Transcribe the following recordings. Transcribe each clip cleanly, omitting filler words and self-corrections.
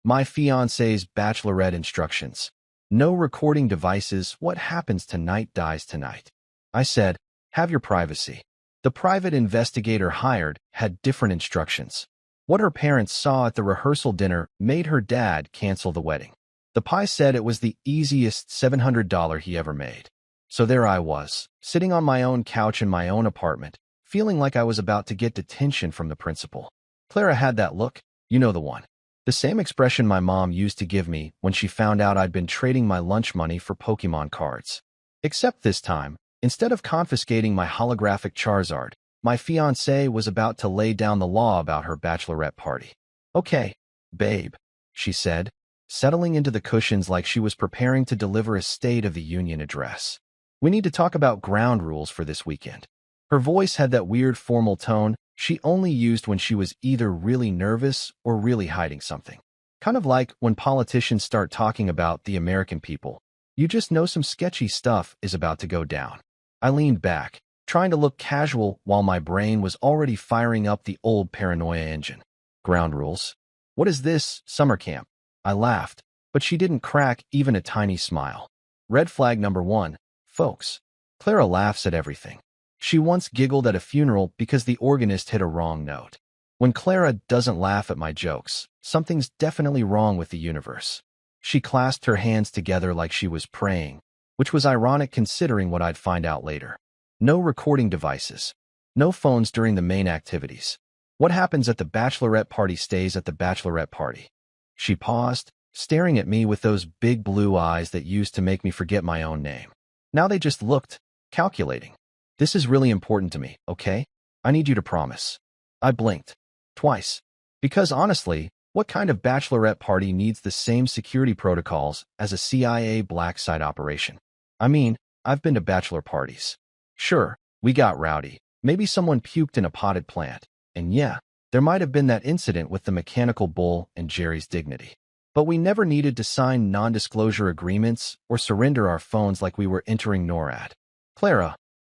My fiance's Bachelorette instructions. No recording devices. What happens tonight dies tonight. I said, have your privacy. The private investigator hired had different instructions. What her parents saw at the rehearsal dinner made her dad cancel the wedding. The pie said it was the easiest $700 he ever made. So there I was, sitting on my own couch in my own apartment, feeling like I was about to get detention from the principal. Clara had that look, you know the one. The same expression my mom used to give me when she found out I'd been trading my lunch money for Pokemon cards. Except this time, instead of confiscating my holographic Charizard, my fiancée was about to lay down the law about her bachelorette party. Okay, babe, she said, settling into the cushions like she was preparing to deliver a State of the Union address. We need to talk about ground rules for this weekend. Her voice had that weird formal tone she only used when she was either really nervous or really hiding something. Kind of like when politicians start talking about the American people. You just know some sketchy stuff is about to go down. I leaned back, trying to look casual while my brain was already firing up the old paranoia engine. Ground rules? What is this, summer camp? I laughed, but she didn't crack even a tiny smile. Red flag number 1, folks. Clara laughs at everything. She once giggled at a funeral because the organist hit a wrong note. When Clara doesn't laugh at my jokes, something's definitely wrong with the universe. She clasped her hands together like she was praying, which was ironic considering what I'd find out later. No recording devices. No phones during the main activities. What happens at the bachelorette party stays at the bachelorette party. She paused, staring at me with those big blue eyes that used to make me forget my own name. Now they just looked, calculating. This is really important to me, okay? I need you to promise. I blinked. Twice. Because honestly, what kind of bachelorette party needs the same security protocols as a CIA black site operation? I mean, I've been to bachelor parties. Sure, we got rowdy. Maybe someone puked in a potted plant. And yeah, there might have been that incident with the mechanical bull and Jerry's dignity. But we never needed to sign non-disclosure agreements or surrender our phones like we were entering NORAD. Clara,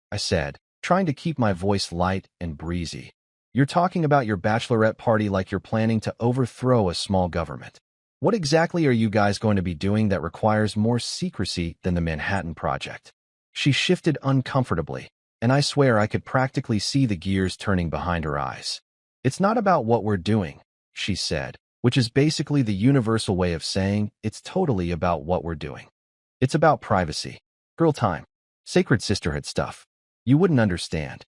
I said, trying to keep my voice light and breezy. You're talking about your bachelorette party like you're planning to overthrow a small government. What exactly are you guys going to be doing that requires more secrecy than the Manhattan Project? She shifted uncomfortably, and I swear I could practically see the gears turning behind her eyes. It's not about what we're doing, she said, which is basically the universal way of saying it's totally about what we're doing. It's about privacy. Girl time. Sacred sisterhood stuff. You wouldn't understand.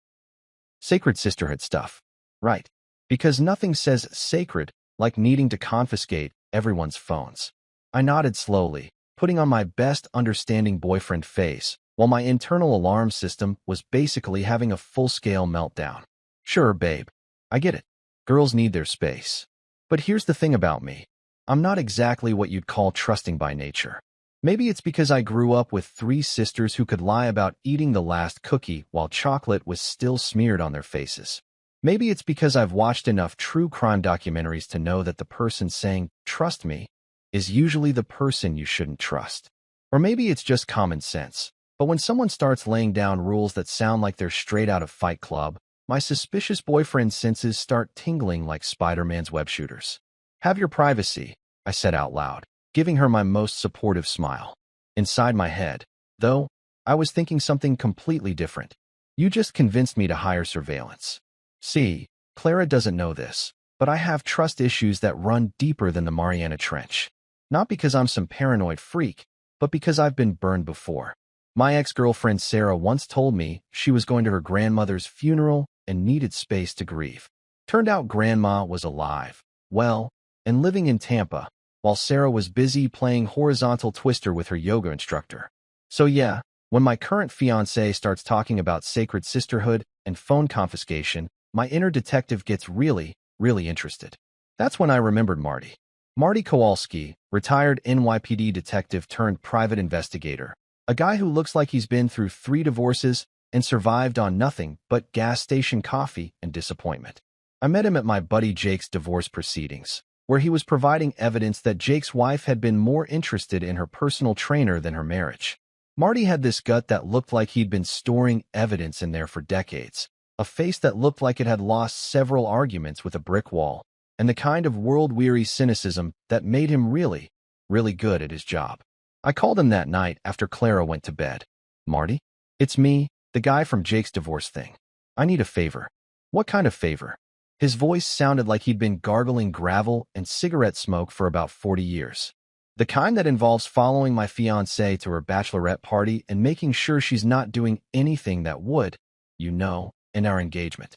Sacred sisterhood stuff. Right. Because nothing says sacred like needing to confiscate everyone's phones. I nodded slowly, putting on my best understanding boyfriend face, while my internal alarm system was basically having a full-scale meltdown. Sure, babe. I get it. Girls need their space. But here's the thing about me. I'm not exactly what you'd call trusting by nature. Maybe it's because I grew up with 3 sisters who could lie about eating the last cookie while chocolate was still smeared on their faces. Maybe it's because I've watched enough true crime documentaries to know that the person saying, "Trust me," is usually the person you shouldn't trust. Or maybe it's just common sense. But when someone starts laying down rules that sound like they're straight out of Fight Club, my suspicious boyfriend's senses start tingling like Spider-Man's web shooters. Have your privacy, I said out loud, giving her my most supportive smile. Inside my head, though, I was thinking something completely different. You just convinced me to hire surveillance. See, Clara doesn't know this, but I have trust issues that run deeper than the Mariana Trench. Not because I'm some paranoid freak, but because I've been burned before. My ex-girlfriend Sarah once told me she was going to her grandmother's funeral and needed space to grieve. Turned out Grandma was alive, well, and living in Tampa, while Sarah was busy playing horizontal twister with her yoga instructor. So yeah, when my current fiancé starts talking about sacred sisterhood and phone confiscation, my inner detective gets really, really interested. That's when I remembered Marty. Marty Kowalski, retired NYPD detective turned private investigator. A guy who looks like he's been through 3 divorces and survived on nothing but gas station coffee and disappointment. I met him at my buddy Jake's divorce proceedings, where he was providing evidence that Jake's wife had been more interested in her personal trainer than her marriage. Marty had this gut that looked like he'd been storing evidence in there for decades, a face that looked like it had lost several arguments with a brick wall, and the kind of world-weary cynicism that made him really, really good at his job. I called him that night after Clara went to bed. "Marty? It's me, the guy from Jake's divorce thing. I need a favor." "What kind of favor?" His voice sounded like he'd been gargling gravel and cigarette smoke for about 40 years. "The kind that involves following my fiancée to her bachelorette party and making sure she's not doing anything that would, in our engagement."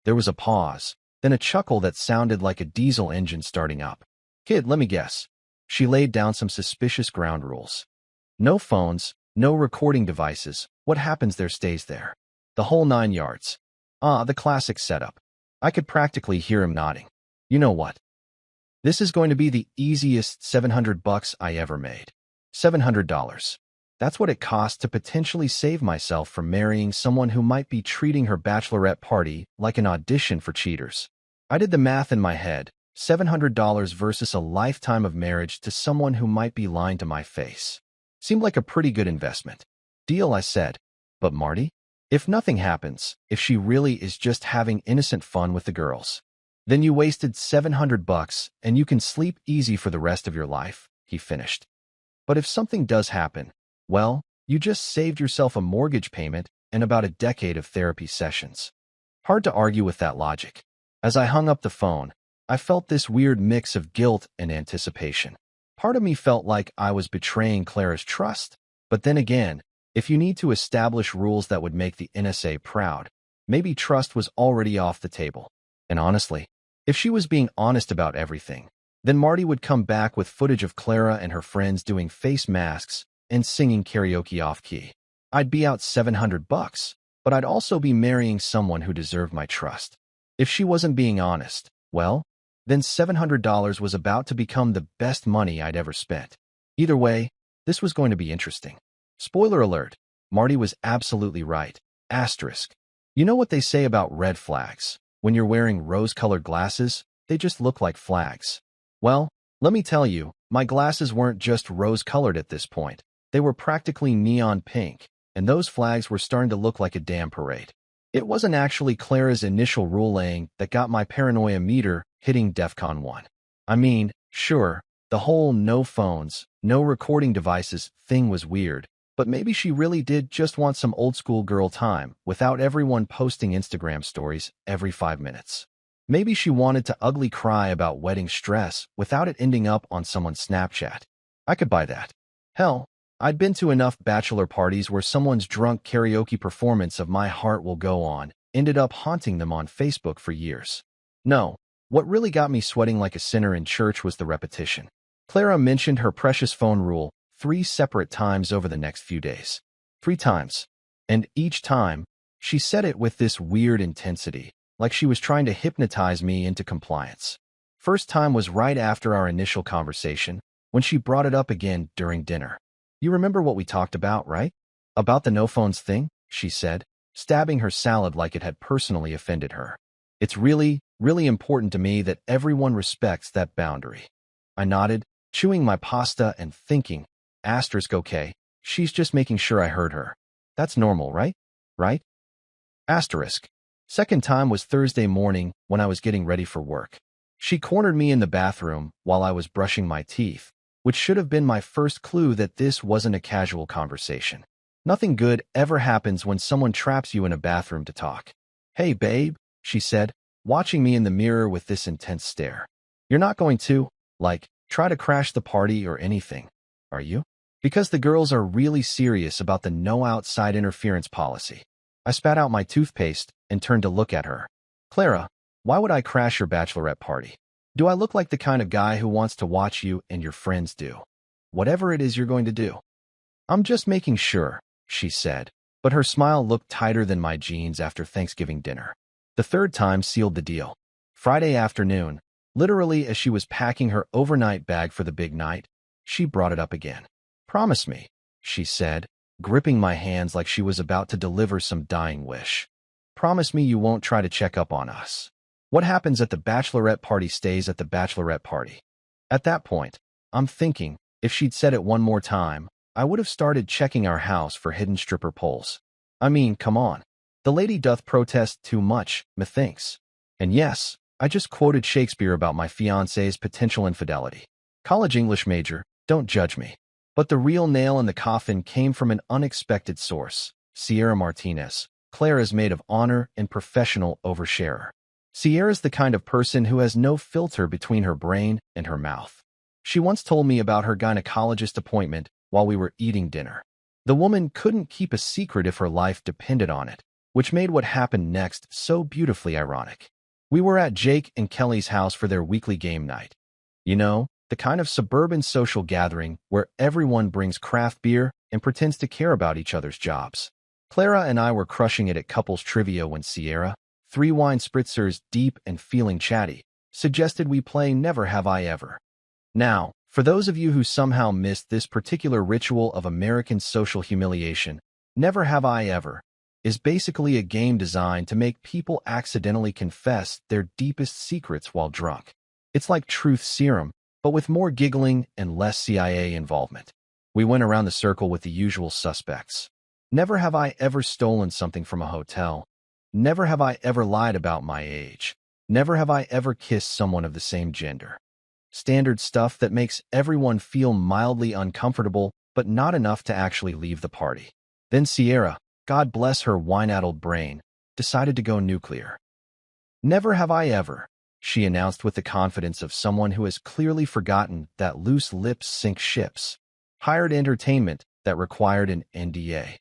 There was a pause, then a chuckle that sounded like a diesel engine starting up. "Kid, let me guess." She laid down some suspicious ground rules. "No phones, no recording devices. What happens there stays there. The whole 9 yards. The classic setup." I could practically hear him nodding. "You know what? This is going to be the easiest $700 I ever made. $700. That's what it costs to potentially save myself from marrying someone who might be treating her bachelorette party like an audition for cheaters." I did the math in my head. $700 versus a lifetime of marriage to someone who might be lying to my face. Seemed like a pretty good investment. "Deal," I said. "But Marty, if nothing happens, if she really is just having innocent fun with the girls, then you wasted $700 and you can sleep easy for the rest of your life," he finished. "But if something does happen, well, you just saved yourself a mortgage payment and about a decade of therapy sessions." Hard to argue with that logic. As I hung up the phone, I felt this weird mix of guilt and anticipation. Part of me felt like I was betraying Clara's trust, but then again, if you need to establish rules that would make the NSA proud, maybe trust was already off the table. And honestly, if she was being honest about everything, then Marty would come back with footage of Clara and her friends doing face masks and singing karaoke off-key. I'd be out $700, but I'd also be marrying someone who deserved my trust. If she wasn't being honest, well, then $700 was about to become the best money I'd ever spent. Either way, this was going to be interesting. Spoiler alert, Marty was absolutely right. Asterisk. You know what they say about red flags? When you're wearing rose-colored glasses, they just look like flags. Well, let me tell you, my glasses weren't just rose-colored at this point. They were practically neon pink, and those flags were starting to look like a damn parade. It wasn't actually Clara's initial rule-laying that got my paranoia meter hitting DEFCON 1. I mean, sure, the whole no phones, no recording devices thing was weird, but maybe she really did just want some old-school girl time without everyone posting Instagram stories every 5 minutes. Maybe she wanted to ugly cry about wedding stress without it ending up on someone's Snapchat. I could buy that. Hell, I'd been to enough bachelor parties where someone's drunk karaoke performance of My Heart Will Go On ended up haunting them on Facebook for years. No, what really got me sweating like a sinner in church was the repetition. Clara mentioned her precious phone rule 3 separate times over the next few days. 3 times. And each time, she said it with this weird intensity, like she was trying to hypnotize me into compliance. First time was right after our initial conversation, when she brought it up again during dinner. "You remember what we talked about, right? About the no phones thing?" she said, stabbing her salad like it had personally offended her. "It's really, really important to me that everyone respects that boundary." I nodded, chewing my pasta and thinking, asterisk okay, she's just making sure I heard her. That's normal, right? Right? Asterisk. Second time was Thursday morning when I was getting ready for work. She cornered me in the bathroom while I was brushing my teeth, which should have been my first clue that this wasn't a casual conversation. Nothing good ever happens when someone traps you in a bathroom to talk. "Hey, babe," she said, watching me in the mirror with this intense stare. "You're not going to, try to crash the party or anything, are you?" Because the girls are really serious about the no outside interference policy. I spat out my toothpaste and turned to look at her. "Clara, why would I crash your bachelorette party? Do I look like the kind of guy who wants to watch you and your friends do whatever it is you're going to do?" "I'm just making sure," she said, but her smile looked tighter than my jeans after Thanksgiving dinner. The third time sealed the deal. Friday afternoon, literally as she was packing her overnight bag for the big night, she brought it up again. "Promise me," she said, gripping my hands like she was about to deliver some dying wish. "Promise me you won't try to check up on us. What happens at the bachelorette party stays at the bachelorette party." At that point, I'm thinking, if she'd said it one more time, I would have started checking our house for hidden stripper poles. I mean, come on. The lady doth protest too much, methinks. And yes, I just quoted Shakespeare about my fiance's potential infidelity. College English major, don't judge me. But the real nail in the coffin came from an unexpected source. Sierra Martinez, Clara's maid of honor and professional oversharer. Sierra's the kind of person who has no filter between her brain and her mouth. She once told me about her gynecologist appointment while we were eating dinner. The woman couldn't keep a secret if her life depended on it, which made what happened next so beautifully ironic. We were at Jake and Kelly's house for their weekly game night. You know, the kind of suburban social gathering where everyone brings craft beer and pretends to care about each other's jobs. Clara and I were crushing it at couples trivia when Sierra, 3 wine spritzers deep and feeling chatty, suggested we play Never Have I Ever. Now, for those of you who somehow missed this particular ritual of American social humiliation, Never Have I Ever is basically a game designed to make people accidentally confess their deepest secrets while drunk. It's like truth serum, but with more giggling and less CIA involvement. We went around the circle with the usual suspects. Never have I ever stolen something from a hotel. Never have I ever lied about my age. Never have I ever kissed someone of the same gender. Standard stuff that makes everyone feel mildly uncomfortable, but not enough to actually leave the party. Then Sierra, God bless her wine-addled brain, decided to go nuclear. Never have I ever, she announced with the confidence of someone who has clearly forgotten that loose lips sink ships. Hired entertainment that required an NDA.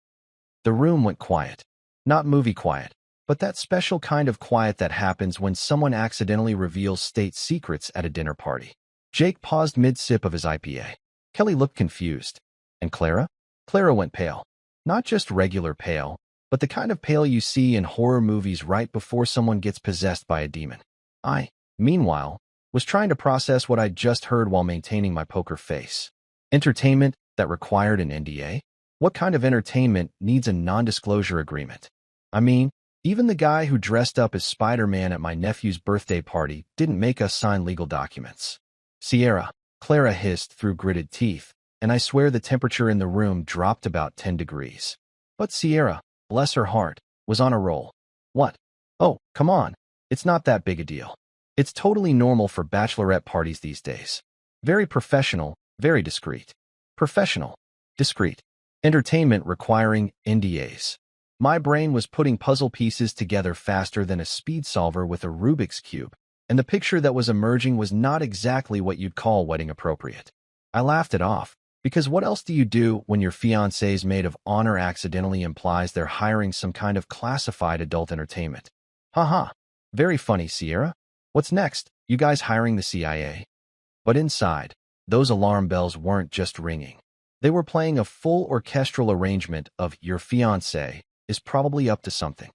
The room went quiet. Not movie quiet, but that special kind of quiet that happens when someone accidentally reveals state secrets at a dinner party. Jake paused mid-sip of his IPA. Kelly looked confused. And Clara? Clara went pale. Not just regular pale, but the kind of pale you see in horror movies right before someone gets possessed by a demon. I, meanwhile, was trying to process what I'd just heard while maintaining my poker face. Entertainment that required an NDA? What kind of entertainment needs a non-disclosure agreement? I mean, even the guy who dressed up as Spider-Man at my nephew's birthday party didn't make us sign legal documents. Sierra, Clara hissed through gritted teeth, and I swear the temperature in the room dropped about 10 degrees. But Sierra, bless her heart, was on a roll. What? Oh, come on. It's not that big a deal. It's totally normal for bachelorette parties these days. Very professional, very discreet. Professional, discreet. Entertainment requiring NDAs. My brain was putting puzzle pieces together faster than a speed solver with a Rubik's Cube, and the picture that was emerging was not exactly what you'd call wedding appropriate. I laughed it off, because what else do you do when your fiance's maid of honor accidentally implies they're hiring some kind of classified adult entertainment? Haha. Very funny, Sierra. What's next? You guys hiring the CIA? But inside, those alarm bells weren't just ringing. They were playing a full orchestral arrangement of Your Fiancé is Probably Up to Something.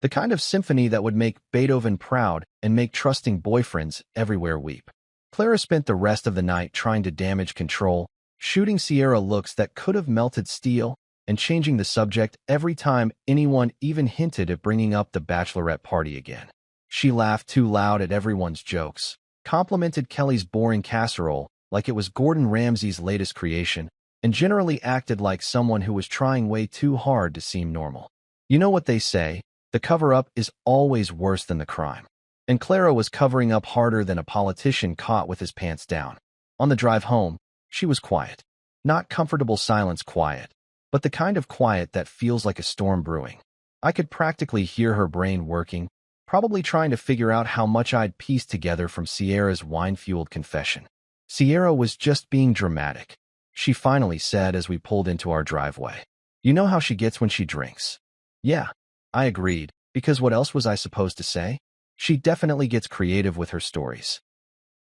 The kind of symphony that would make Beethoven proud and make trusting boyfriends everywhere weep. Clara spent the rest of the night trying to damage control, shooting Sierra looks that could have melted steel, and changing the subject every time anyone even hinted at bringing up the bachelorette party again. She laughed too loud at everyone's jokes, complimented Kelly's boring casserole like it was Gordon Ramsay's latest creation, and generally acted like someone who was trying way too hard to seem normal. You know what they say, the cover-up is always worse than the crime. And Clara was covering up harder than a politician caught with his pants down. On the drive home, she was quiet. Not comfortable silence quiet, but the kind of quiet that feels like a storm brewing. I could practically hear her brain working, probably trying to figure out how much I'd pieced together from Sierra's wine-fueled confession. Sierra was just being dramatic, she finally said as we pulled into our driveway. You know how she gets when she drinks. Yeah, I agreed, because what else was I supposed to say? She definitely gets creative with her stories.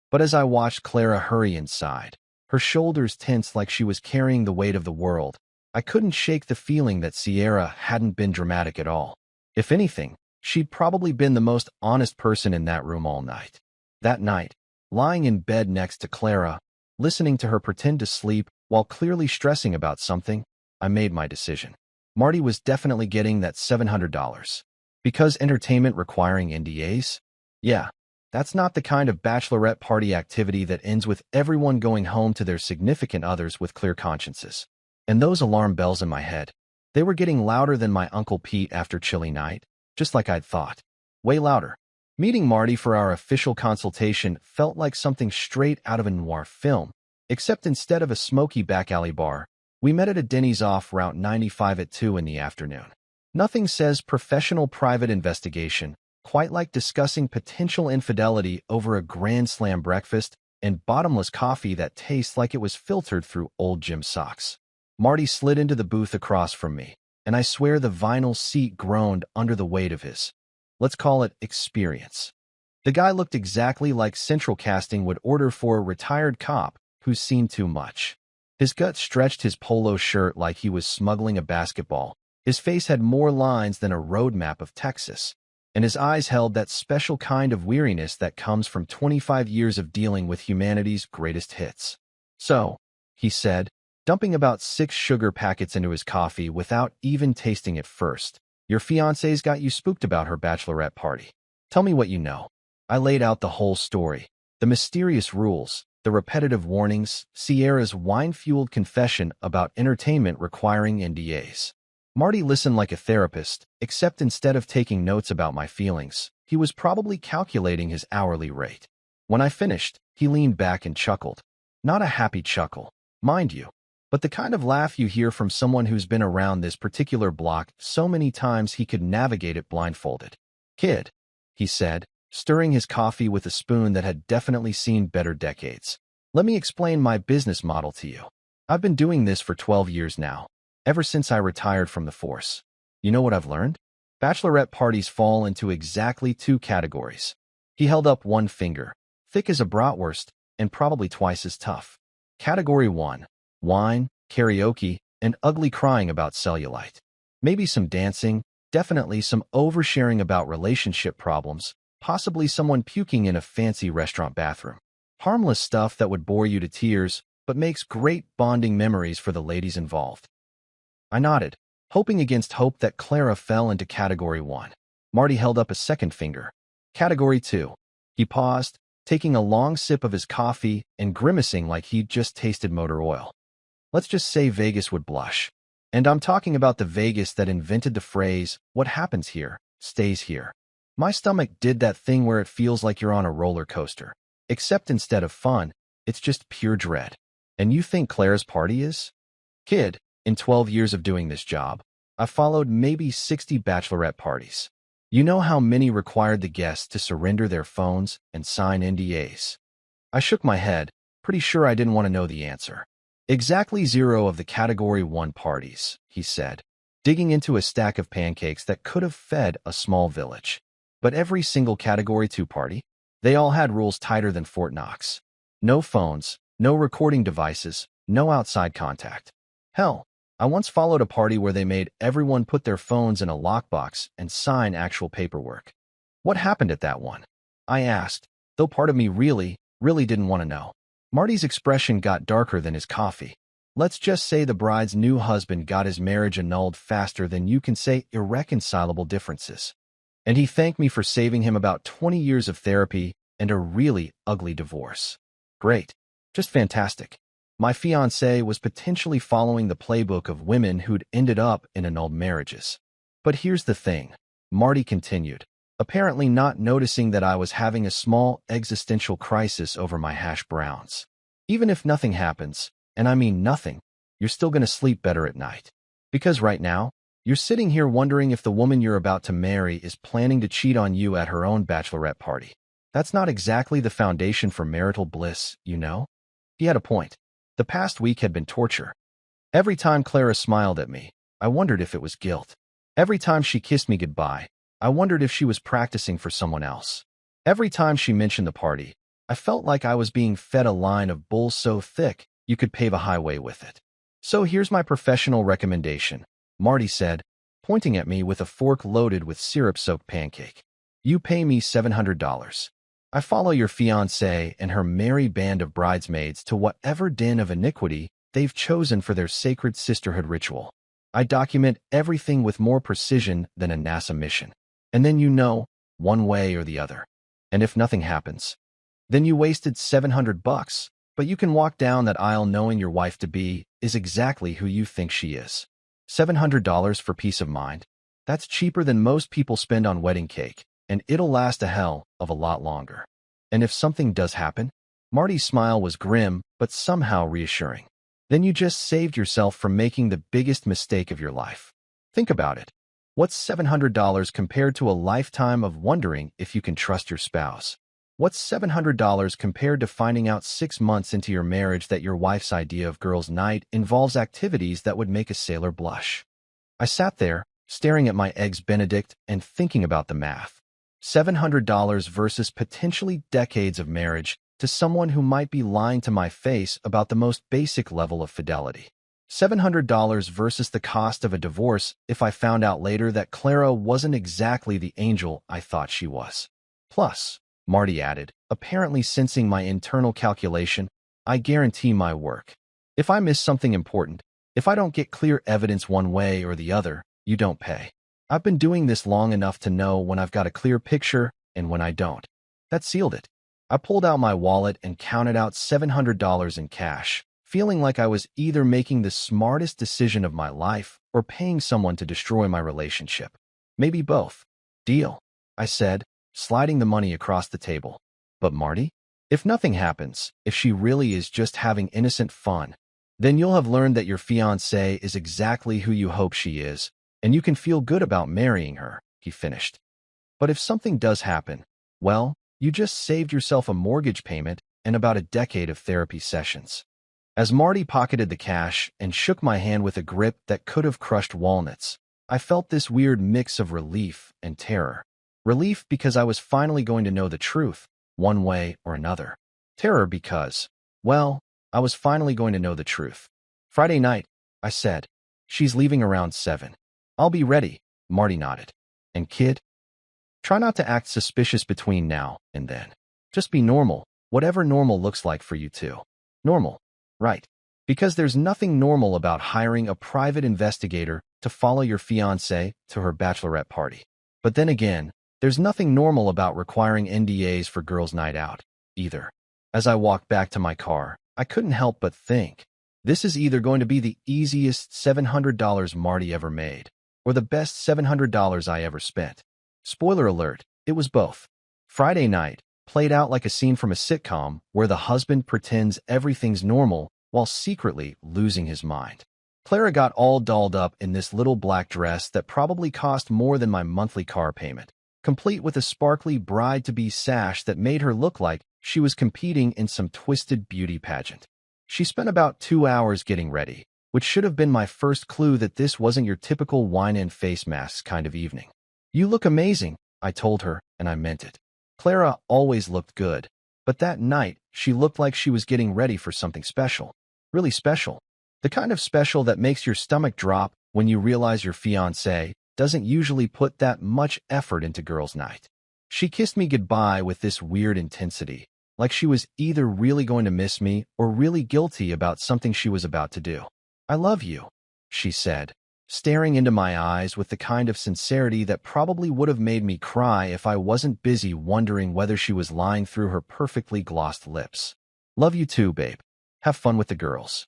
But as I watched Clara hurry inside, her shoulders tense like she was carrying the weight of the world, I couldn't shake the feeling that Sierra hadn't been dramatic at all. If anything, she'd probably been the most honest person in that room all night. That night, lying in bed next to Clara, listening to her pretend to sleep while clearly stressing about something, I made my decision. Marty was definitely getting that $700. Because entertainment requiring NDAs? Yeah, that's not the kind of bachelorette party activity that ends with everyone going home to their significant others with clear consciences. And those alarm bells in my head, they were getting louder than my Uncle Pete after chilly night, just like I'd thought. Way louder. Meeting Marty for our official consultation felt like something straight out of a noir film, except instead of a smoky back alley bar, we met at a Denny's off Route 95 at 2 in the afternoon. Nothing says professional private investigation quite like discussing potential infidelity over a Grand Slam breakfast and bottomless coffee that tastes like it was filtered through old gym socks. Marty slid into the booth across from me, and I swear the vinyl seat groaned under the weight of his, let's call it, experience. The guy looked exactly like Central Casting would order for a retired cop who's seen too much. His gut stretched his polo shirt like he was smuggling a basketball. His face had more lines than a road map of Texas, and his eyes held that special kind of weariness that comes from 25 years of dealing with humanity's greatest hits. So, he said, dumping about 6 sugar packets into his coffee without even tasting it first, your fiance's got you spooked about her bachelorette party. Tell me what you know. I laid out the whole story. The mysterious rules, the repetitive warnings, Sierra's wine-fueled confession about entertainment requiring NDAs. Marty listened like a therapist, except instead of taking notes about my feelings, he was probably calculating his hourly rate. When I finished, he leaned back and chuckled. Not a happy chuckle, mind you, but the kind of laugh you hear from someone who's been around this particular block so many times he could navigate it blindfolded. Kid, he said, stirring his coffee with a spoon that had definitely seen better decades. Let me explain my business model to you. I've been doing this for 12 years now. Ever since I retired from the force. You know what I've learned? Bachelorette parties fall into exactly 2 categories. He held up one finger, thick as a bratwurst, and probably twice as tough. Category 1, wine, karaoke, and ugly crying about cellulite. Maybe some dancing, definitely some oversharing about relationship problems, possibly someone puking in a fancy restaurant bathroom. Harmless stuff that would bore you to tears, but makes great bonding memories for the ladies involved. I nodded, hoping against hope that Clara fell into Category 1. Marty held up a second finger. Category 2. He paused, taking a long sip of his coffee and grimacing like he'd just tasted motor oil. Let's just say Vegas would blush. And I'm talking about the Vegas that invented the phrase, what happens here, stays here. My stomach did that thing where it feels like you're on a roller coaster. Except instead of fun, it's just pure dread. And you think Clara's party is? Kid, in 12 years of doing this job, I followed maybe 60 bachelorette parties. You know how many required the guests to surrender their phones and sign NDAs? I shook my head, pretty sure I didn't want to know the answer. Exactly 0 of the Category 1 parties, he said, digging into a stack of pancakes that could have fed a small village. But every single Category 2 party, they all had rules tighter than Fort Knox. No phones, no recording devices, no outside contact. Hell, I once followed a party where they made everyone put their phones in a lockbox and sign actual paperwork. What happened at that one? I asked, though part of me really didn't want to know. Marty's expression got darker than his coffee. Let's just say the bride's new husband got his marriage annulled faster than you can say irreconcilable differences. And he thanked me for saving him about 20 years of therapy and a really ugly divorce. Great. Just fantastic. My fiancé was potentially following the playbook of women who'd ended up in annulled marriages. But here's the thing, Marty continued, apparently not noticing that I was having a small existential crisis over my hash browns. Even if nothing happens, and I mean nothing, you're still going to sleep better at night. Because right now, you're sitting here wondering if the woman you're about to marry is planning to cheat on you at her own bachelorette party. That's not exactly the foundation for marital bliss, you know? He had a point. The past week had been torture. Every time Clara smiled at me, I wondered if it was guilt. Every time she kissed me goodbye, I wondered if she was practicing for someone else. Every time she mentioned the party, I felt like I was being fed a line of bull so thick you could pave a highway with it. So here's my professional recommendation, Marty said, pointing at me with a fork loaded with syrup-soaked pancake. You pay me $700. I follow your fiancée and her merry band of bridesmaids to whatever den of iniquity they've chosen for their sacred sisterhood ritual. I document everything with more precision than a NASA mission. And then you know, one way or the other. And if nothing happens, then you wasted $700, but you can walk down that aisle knowing your wife-to-be is exactly who you think she is. $700 for peace of mind? That's cheaper than most people spend on wedding cake, and it'll last a hell of a lot longer. And if something does happen? Marty's smile was grim, but somehow reassuring. Then you just saved yourself from making the biggest mistake of your life. Think about it. What's $700 compared to a lifetime of wondering if you can trust your spouse? What's $700 compared to finding out 6 months into your marriage that your wife's idea of girls' night involves activities that would make a sailor blush? I sat there, staring at my eggs Benedict and thinking about the math. $700 versus potentially decades of marriage to someone who might be lying to my face about the most basic level of fidelity. $700 versus the cost of a divorce if I found out later that Clara wasn't exactly the angel I thought she was. Plus, Marty added, apparently sensing my internal calculation, I guarantee my work. If I miss something important, if I don't get clear evidence one way or the other, you don't pay. I've been doing this long enough to know when I've got a clear picture and when I don't. That sealed it. I pulled out my wallet and counted out $700 in cash, feeling like I was either making the smartest decision of my life or paying someone to destroy my relationship. Maybe both. Deal, I said, sliding the money across the table. But Marty? If nothing happens, if she really is just having innocent fun, then you'll have learned that your fiancée is exactly who you hope she is, and you can feel good about marrying her, he finished. But if something does happen, well, you just saved yourself a mortgage payment and about a decade of therapy sessions. As Marty pocketed the cash and shook my hand with a grip that could have crushed walnuts, I felt this weird mix of relief and terror. Relief because I was finally going to know the truth, one way or another. Terror because, well, I was finally going to know the truth. Friday night, I said. She's leaving around 7. I'll be ready, Marty nodded. And kid? Try not to act suspicious between now and then. Just be normal, whatever normal looks like for you too. Normal, right? Because there's nothing normal about hiring a private investigator to follow your fiancée to her bachelorette party. But then again, there's nothing normal about requiring NDAs for girls' night out, either. As I walked back to my car, I couldn't help but think, this is either going to be the easiest $700 Marty ever made, or the best $700 I ever spent. Spoiler alert, it was both. Friday night played out like a scene from a sitcom where the husband pretends everything's normal while secretly losing his mind. Clara got all dolled up in this little black dress that probably cost more than my monthly car payment, complete with a sparkly bride-to-be sash that made her look like she was competing in some twisted beauty pageant. She spent about 2 hours getting ready, which should have been my first clue that this wasn't your typical wine and face masks kind of evening. You look amazing, I told her, and I meant it. Clara always looked good, but that night she looked like she was getting ready for something special. Really special. The kind of special that makes your stomach drop when you realize your fiancé doesn't usually put that much effort into girls' night. She kissed me goodbye with this weird intensity, like she was either really going to miss me or really guilty about something she was about to do. I love you, she said, staring into my eyes with the kind of sincerity that probably would have made me cry if I wasn't busy wondering whether she was lying through her perfectly glossed lips. Love you too, babe. Have fun with the girls.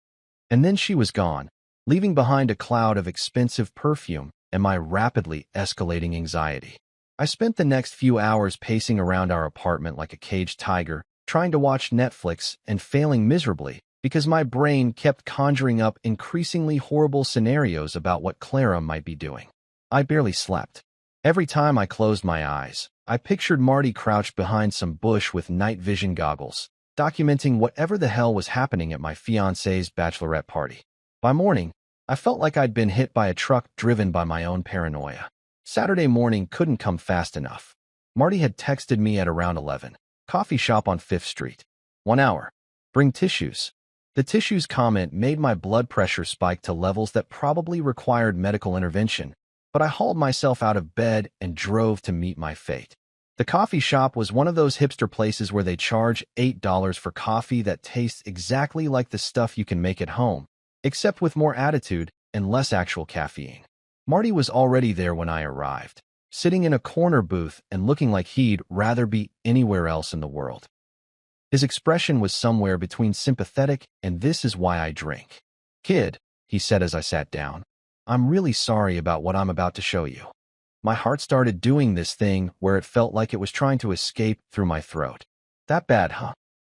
And then she was gone, leaving behind a cloud of expensive perfume and my rapidly escalating anxiety. I spent the next few hours pacing around our apartment like a caged tiger, trying to watch Netflix and failing miserably because my brain kept conjuring up increasingly horrible scenarios about what Clara might be doing. I barely slept. Every time I closed my eyes, I pictured Marty crouched behind some bush with night vision goggles, documenting whatever the hell was happening at my fiancé's bachelorette party. By morning, I felt like I'd been hit by a truck driven by my own paranoia. Saturday morning couldn't come fast enough. Marty had texted me at around 11. Coffee shop on 5th Street. 1 hour. Bring tissues. The tissues comment made my blood pressure spike to levels that probably required medical intervention, but I hauled myself out of bed and drove to meet my fate. The coffee shop was one of those hipster places where they charge $8 for coffee that tastes exactly like the stuff you can make at home, except with more attitude and less actual caffeine. Marty was already there when I arrived, sitting in a corner booth and looking like he'd rather be anywhere else in the world. His expression was somewhere between sympathetic and "this is why I drink." "Kid," he said as I sat down, "I'm really sorry about what I'm about to show you." My heart started doing this thing where it felt like it was trying to escape through my throat. That bad, huh?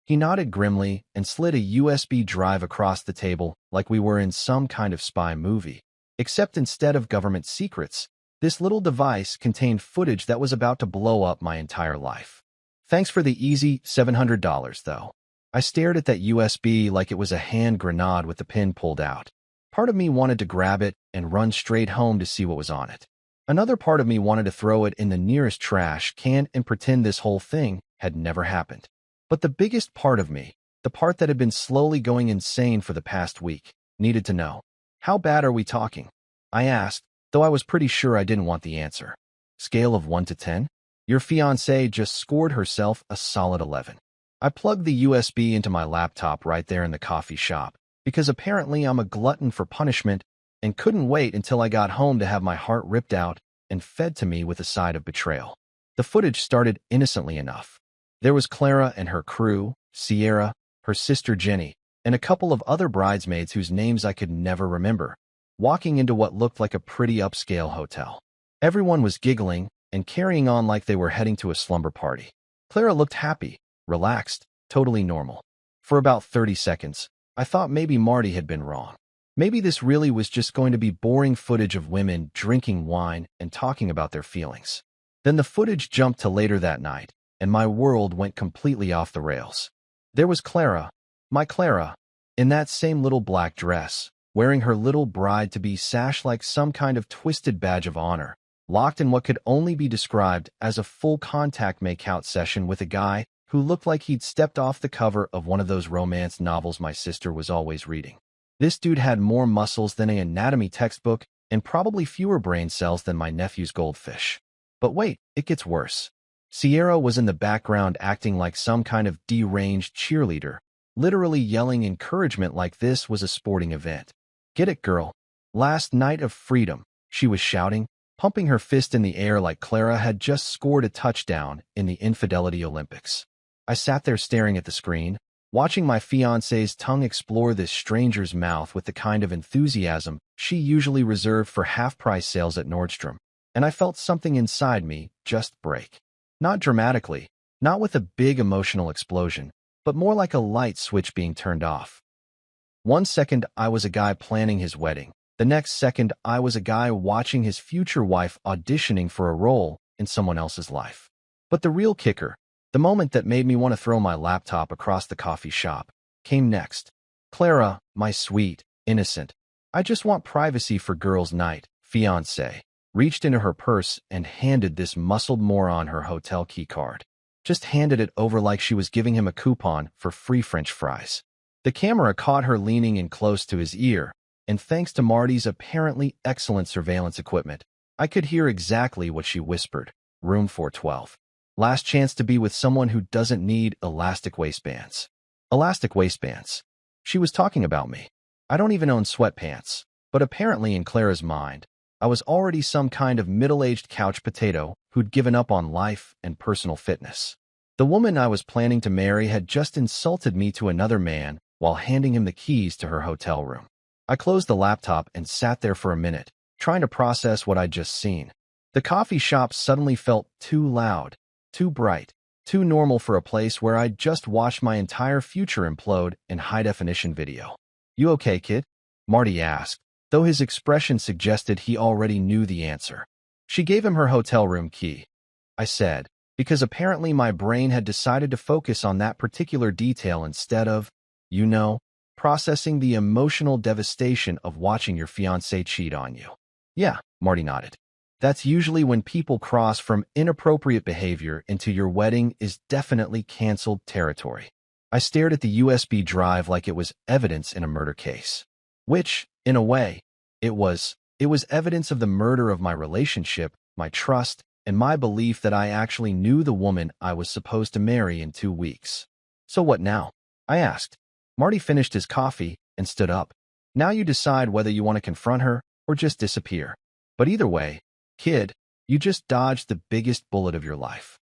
He nodded grimly and slid a USB drive across the table like we were in some kind of spy movie. Except instead of government secrets, this little device contained footage that was about to blow up my entire life. Thanks for the easy $700, though. I stared at that USB like it was a hand grenade with the pin pulled out. Part of me wanted to grab it and run straight home to see what was on it. Another part of me wanted to throw it in the nearest trash can and pretend this whole thing had never happened. But the biggest part of me, the part that had been slowly going insane for the past week, needed to know. How bad are we talking? I asked, though I was pretty sure I didn't want the answer. Scale of 1 to 10? Your fiancée just scored herself a solid 11. I plugged the USB into my laptop right there in the coffee shop, because apparently I'm a glutton for punishment and couldn't wait until I got home to have my heart ripped out and fed to me with a side of betrayal. The footage started innocently enough. There was Clara and her crew, Sierra, her sister Jenny, and a couple of other bridesmaids whose names I could never remember, walking into what looked like a pretty upscale hotel. Everyone was giggling and carrying on like they were heading to a slumber party. Clara looked happy, relaxed, totally normal. For about 30 seconds, I thought maybe Marty had been wrong. Maybe this really was just going to be boring footage of women drinking wine and talking about their feelings. Then the footage jumped to later that night, and my world went completely off the rails. There was Clara, my Clara, in that same little black dress, wearing her little bride-to-be sash like some kind of twisted badge of honor, locked in what could only be described as a full-contact make-out session with a guy who looked like he'd stepped off the cover of one of those romance novels my sister was always reading. This dude had more muscles than an anatomy textbook and probably fewer brain cells than my nephew's goldfish. But wait, it gets worse. Sierra was in the background acting like some kind of deranged cheerleader, literally yelling encouragement like this was a sporting event. Get it, girl? Last night of freedom, she was shouting, pumping her fist in the air like Clara had just scored a touchdown in the Infidelity Olympics. I sat there staring at the screen, watching my fiancé's tongue explore this stranger's mouth with the kind of enthusiasm she usually reserved for half-price sales at Nordstrom, and I felt something inside me just break. Not dramatically, not with a big emotional explosion, but more like a light switch being turned off. One second I was a guy planning his wedding. The next second I was a guy watching his future wife auditioning for a role in someone else's life. But the real kicker, the moment that made me want to throw my laptop across the coffee shop, came next. Clara, my sweet, innocent, I just want privacy for girls' night, fiancé, reached into her purse and handed this muscled moron her hotel key card. Just handed it over like she was giving him a coupon for free French fries. The camera caught her leaning in close to his ear, and thanks to Marty's apparently excellent surveillance equipment, I could hear exactly what she whispered. Room 412. Last chance to be with someone who doesn't need elastic waistbands. Elastic waistbands. She was talking about me. I don't even own sweatpants, but apparently in Clara's mind, I was already some kind of middle-aged couch potato who'd given up on life and personal fitness. The woman I was planning to marry had just insulted me to another man while handing him the keys to her hotel room. I closed the laptop and sat there for a minute, trying to process what I'd just seen. The coffee shop suddenly felt too loud, too bright, too normal for a place where I'd just watched my entire future implode in high-definition video. "You okay, kid?" Marty asked, though his expression suggested he already knew the answer. She gave him her hotel room key, I said, because apparently my brain had decided to focus on that particular detail instead of, processing the emotional devastation of watching your fiancé cheat on you. "Yeah," Marty nodded. "That's usually when people cross from inappropriate behavior into your wedding is definitely canceled territory." I stared at the USB drive like it was evidence in a murder case. Which, in a way, it was. It was evidence of the murder of my relationship, my trust, and my belief that I actually knew the woman I was supposed to marry in 2 weeks. "So what now?" I asked. Marty finished his coffee and stood up. "Now you decide whether you want to confront her or just disappear. But either way, kid, you just dodged the biggest bullet of your life."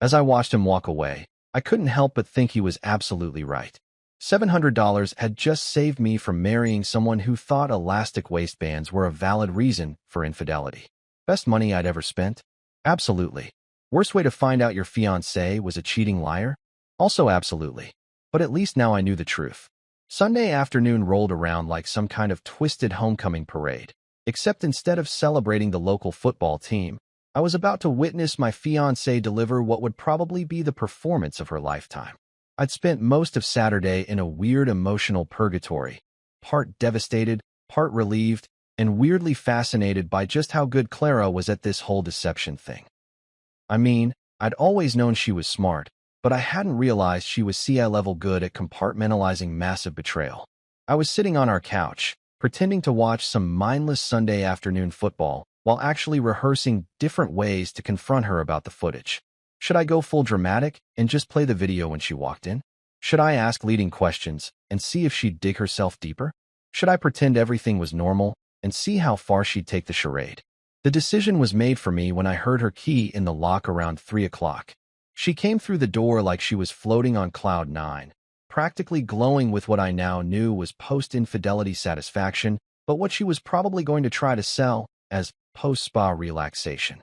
As I watched him walk away, I couldn't help but think he was absolutely right. $700 had just saved me from marrying someone who thought elastic waistbands were a valid reason for infidelity. Best money I'd ever spent? Absolutely. Worst way to find out your fiancé was a cheating liar? Also absolutely. But at least now I knew the truth. Sunday afternoon rolled around like some kind of twisted homecoming parade. Except instead of celebrating the local football team, I was about to witness my fiancée deliver what would probably be the performance of her lifetime. I'd spent most of Saturday in a weird emotional purgatory, part devastated, part relieved, and weirdly fascinated by just how good Clara was at this whole deception thing. I mean, I'd always known she was smart, but I hadn't realized she was CI-level good at compartmentalizing massive betrayal. I was sitting on our couch, pretending to watch some mindless Sunday afternoon football, while actually rehearsing different ways to confront her about the footage. Should I go full dramatic and just play the video when she walked in? Should I ask leading questions and see if she'd dig herself deeper? Should I pretend everything was normal and see how far she'd take the charade? The decision was made for me when I heard her key in the lock around 3 o'clock. She came through the door like she was floating on cloud 9, practically glowing with what I now knew was post-infidelity satisfaction, but what she was probably going to try to sell as post-spa relaxation.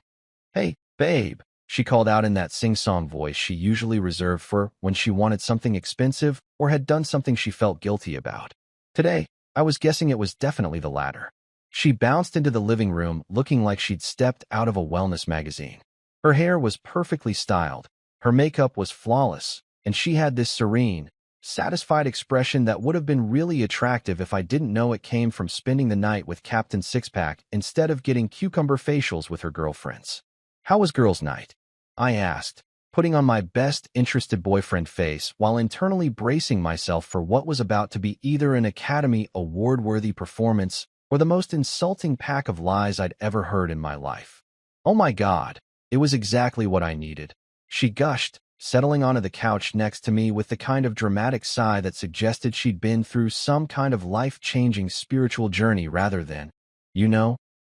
"Hey, babe," she called out in that sing-song voice she usually reserved for when she wanted something expensive or had done something she felt guilty about. Today, I was guessing it was definitely the latter. She bounced into the living room looking like she'd stepped out of a wellness magazine. Her hair was perfectly styled, her makeup was flawless, and she had this serene, satisfied expression that would have been really attractive if I didn't know it came from spending the night with Captain Sixpack instead of getting cucumber facials with her girlfriends. "How was girls' night?" I asked, putting on my best interested boyfriend face while internally bracing myself for what was about to be either an Academy Award-worthy performance or the most insulting pack of lies I'd ever heard in my life. "Oh my God, it was exactly what I needed," she gushed, settling onto the couch next to me with the kind of dramatic sigh that suggested she'd been through some kind of life-changing spiritual journey rather than,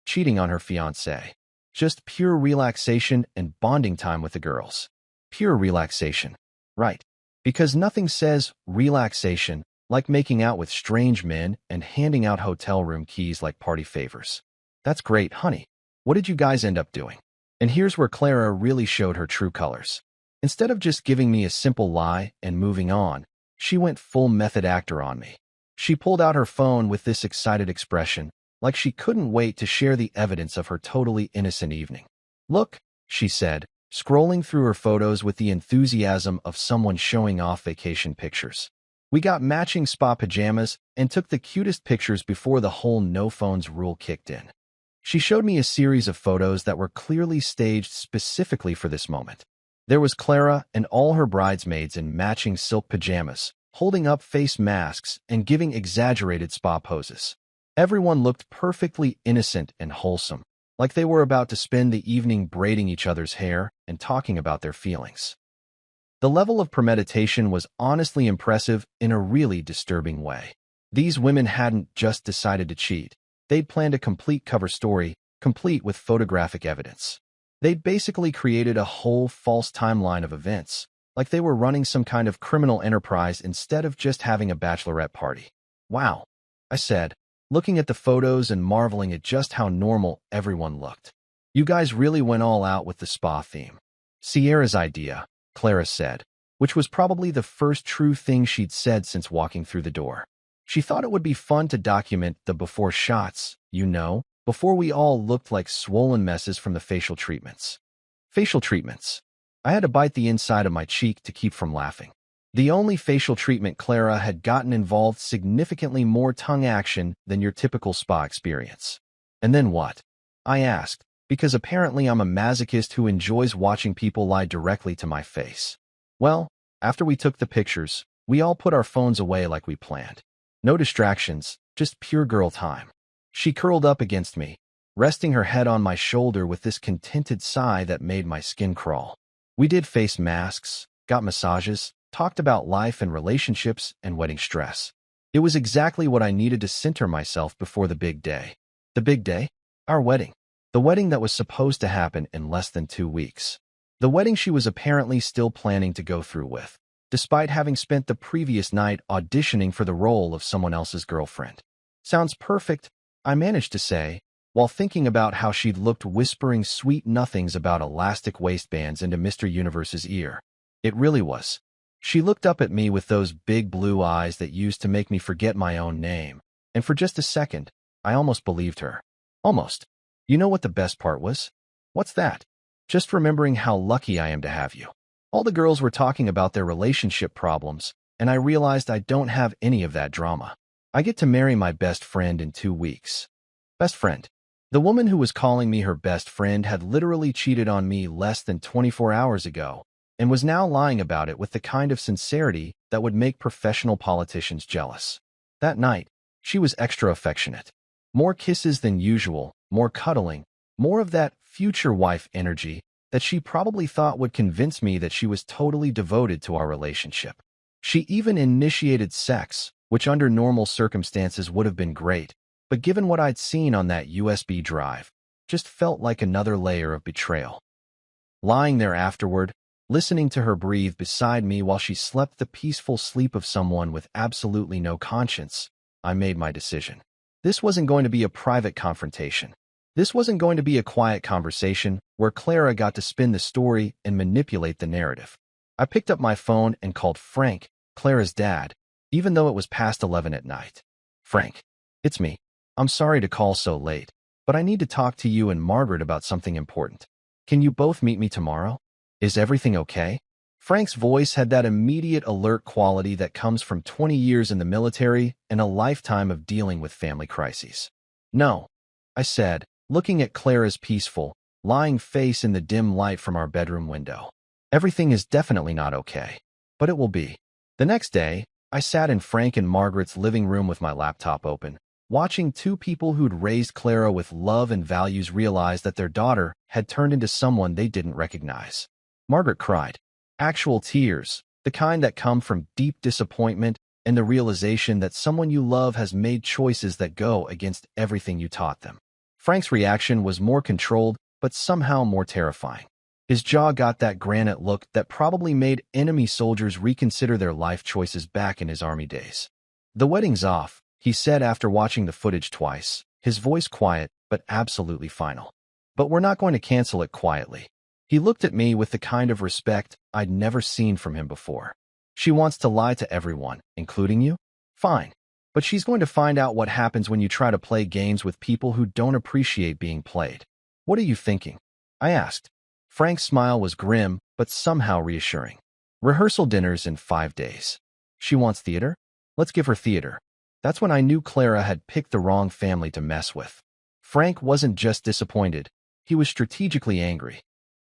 cheating on her fiancé. Just pure relaxation and bonding time with the girls. Pure relaxation. Right. Because nothing says relaxation like making out with strange men and handing out hotel room keys like party favors. "That's great, honey. What did you guys end up doing?" And here's where Clara really showed her true colors. Instead of just giving me a simple lie and moving on, she went full method actor on me. She pulled out her phone with this excited expression, like she couldn't wait to share the evidence of her totally innocent evening. "Look," she said, scrolling through her photos with the enthusiasm of someone showing off vacation pictures. "We got matching spa pajamas and took the cutest pictures before the whole no phones rule kicked in." She showed me a series of photos that were clearly staged specifically for this moment. There was Clara and all her bridesmaids in matching silk pajamas, holding up face masks and giving exaggerated spa poses. Everyone looked perfectly innocent and wholesome, like they were about to spend the evening braiding each other's hair and talking about their feelings. The level of premeditation was honestly impressive in a really disturbing way. These women hadn't just decided to cheat. They'd planned a complete cover story, complete with photographic evidence. They'd basically created a whole false timeline of events, like they were running some kind of criminal enterprise instead of just having a bachelorette party. "Wow," I said, looking at the photos and marveling at just how normal everyone looked. "You guys really went all out with the spa theme." "Sierra's idea," Clara said, which was probably the first true thing she'd said since walking through the door. She thought it would be fun to document the before shots, before we all looked like swollen messes from the facial treatments. Facial treatments. I had to bite the inside of my cheek to keep from laughing. The only facial treatment Clara had gotten involved significantly more tongue action than your typical spa experience. "And then what?" I asked, because apparently I'm a masochist who enjoys watching people lie directly to my face. "Well, after we took the pictures, we all put our phones away like we planned. No distractions, just pure girl time." She curled up against me, resting her head on my shoulder with this contented sigh that made my skin crawl. "We did face masks, got massages, talked about life and relationships and wedding stress. It was exactly what I needed to center myself before the big day." The big day? Our wedding. The wedding that was supposed to happen in less than 2 weeks. The wedding she was apparently still planning to go through with, despite having spent the previous night auditioning for the role of someone else's girlfriend. "Sounds perfect," I managed to say, while thinking about how she'd looked whispering sweet nothings about elastic waistbands into Mr. Universe's ear. It really was. She looked up at me with those big blue eyes that used to make me forget my own name, and for just a second, I almost believed her. Almost. You know what the best part was? What's that? Just remembering how lucky I am to have you. All the girls were talking about their relationship problems, and I realized I don't have any of that drama. I get to marry my best friend in 2 weeks. Best friend. The woman who was calling me her best friend had literally cheated on me less than 24 hours ago, and was now lying about it with the kind of sincerity that would make professional politicians jealous. That night, she was extra affectionate. More kisses than usual, more cuddling, more of that future wife energy that she probably thought would convince me that she was totally devoted to our relationship. She even initiated sex, which under normal circumstances would have been great, but given what I'd seen on that USB drive, just felt like another layer of betrayal. Lying there afterward, listening to her breathe beside me while she slept the peaceful sleep of someone with absolutely no conscience, I made my decision. This wasn't going to be a private confrontation. This wasn't going to be a quiet conversation where Clara got to spin the story and manipulate the narrative. I picked up my phone and called Frank, Clara's dad, even though it was past 11 at night. Frank, it's me. I'm sorry to call so late, but I need to talk to you and Margaret about something important. Can you both meet me tomorrow? Is everything okay? Frank's voice had that immediate alert quality that comes from 20 years in the military and a lifetime of dealing with family crises. No, I said, looking at Clara's peaceful, lying face in the dim light from our bedroom window. Everything is definitely not okay, but it will be. The next day, I sat in Frank and Margaret's living room with my laptop open, watching two people who'd raised Clara with love and values realize that their daughter had turned into someone they didn't recognize. Margaret cried. Actual tears, the kind that come from deep disappointment and the realization that someone you love has made choices that go against everything you taught them. Frank's reaction was more controlled, but somehow more terrifying. His jaw got that granite look that probably made enemy soldiers reconsider their life choices back in his army days. The wedding's off, he said after watching the footage twice, his voice quiet but absolutely final. But we're not going to cancel it quietly. He looked at me with the kind of respect I'd never seen from him before. She wants to lie to everyone, including you? Fine. But she's going to find out what happens when you try to play games with people who don't appreciate being played. What are you thinking? I asked. Frank's smile was grim, but somehow reassuring. Rehearsal dinners in 5 days. She wants theater? Let's give her theater. That's when I knew Clara had picked the wrong family to mess with. Frank wasn't just disappointed. He was strategically angry.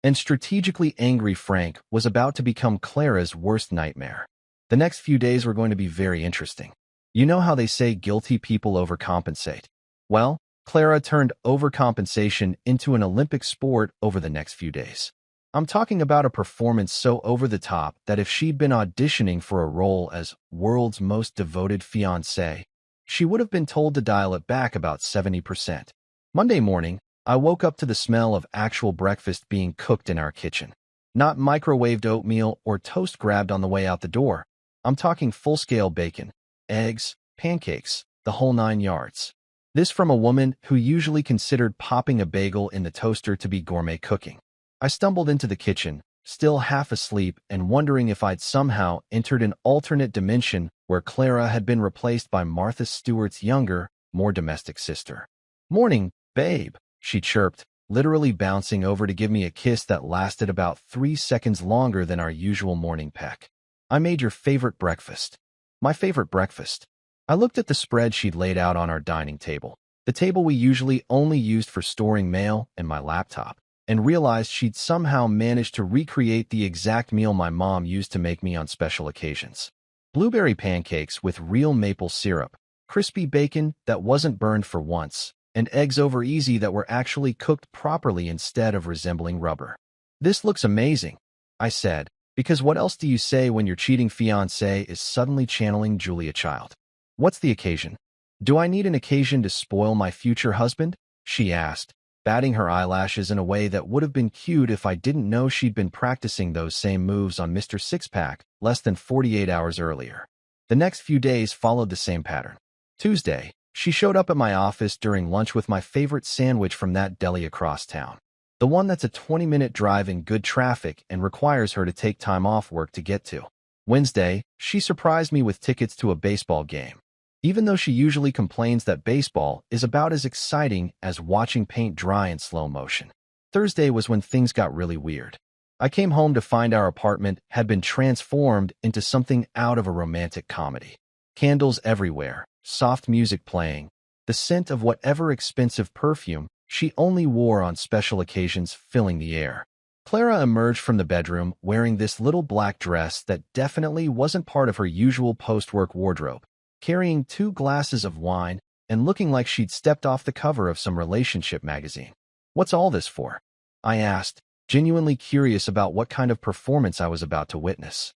And strategically angry Frank was about to become Clara's worst nightmare. The next few days were going to be very interesting. You know how they say guilty people overcompensate? Well, Clara turned overcompensation into an Olympic sport over the next few days. I'm talking about a performance so over the top that if she'd been auditioning for a role as world's most devoted fiancé, she would have been told to dial it back about 70%. Monday morning, I woke up to the smell of actual breakfast being cooked in our kitchen. Not microwaved oatmeal or toast grabbed on the way out the door. I'm talking full-scale bacon, eggs, pancakes, the whole 9 yards. This from a woman who usually considered popping a bagel in the toaster to be gourmet cooking. I stumbled into the kitchen, still half asleep and wondering if I'd somehow entered an alternate dimension where Clara had been replaced by Martha Stewart's younger, more domestic sister. "Morning, babe," she chirped, literally bouncing over to give me a kiss that lasted about 3 seconds longer than our usual morning peck. "I made your favorite breakfast." My favorite breakfast. I looked at the spread she'd laid out on our dining table, the table we usually only used for storing mail and my laptop, and realized she'd somehow managed to recreate the exact meal my mom used to make me on special occasions. Blueberry pancakes with real maple syrup, crispy bacon that wasn't burned for once, and eggs over easy that were actually cooked properly instead of resembling rubber. "This looks amazing," I said, because what else do you say when your cheating fiancé is suddenly channeling Julia Child? "What's the occasion?" "Do I need an occasion to spoil my future husband?" she asked, batting her eyelashes in a way that would have been cute if I didn't know she'd been practicing those same moves on Mr. Sixpack less than 48 hours earlier. The next few days followed the same pattern. Tuesday, She showed up at my office during lunch with my favorite sandwich from that deli across town. The one that's a 20-minute drive in good traffic and requires her to take time off work to get to. Wednesday, she surprised me with tickets to a baseball game. Even though she usually complains that baseball is about as exciting as watching paint dry in slow motion. Thursday was when things got really weird. I came home to find our apartment had been transformed into something out of a romantic comedy. Candles everywhere, soft music playing, the scent of whatever expensive perfume she only wore on special occasions filling the air. Clara emerged from the bedroom wearing this little black dress that definitely wasn't part of her usual post-work wardrobe, carrying 2 glasses of wine and looking like she'd stepped off the cover of some relationship magazine. "What's all this for?" I asked, genuinely curious about what kind of performance I was about to witness.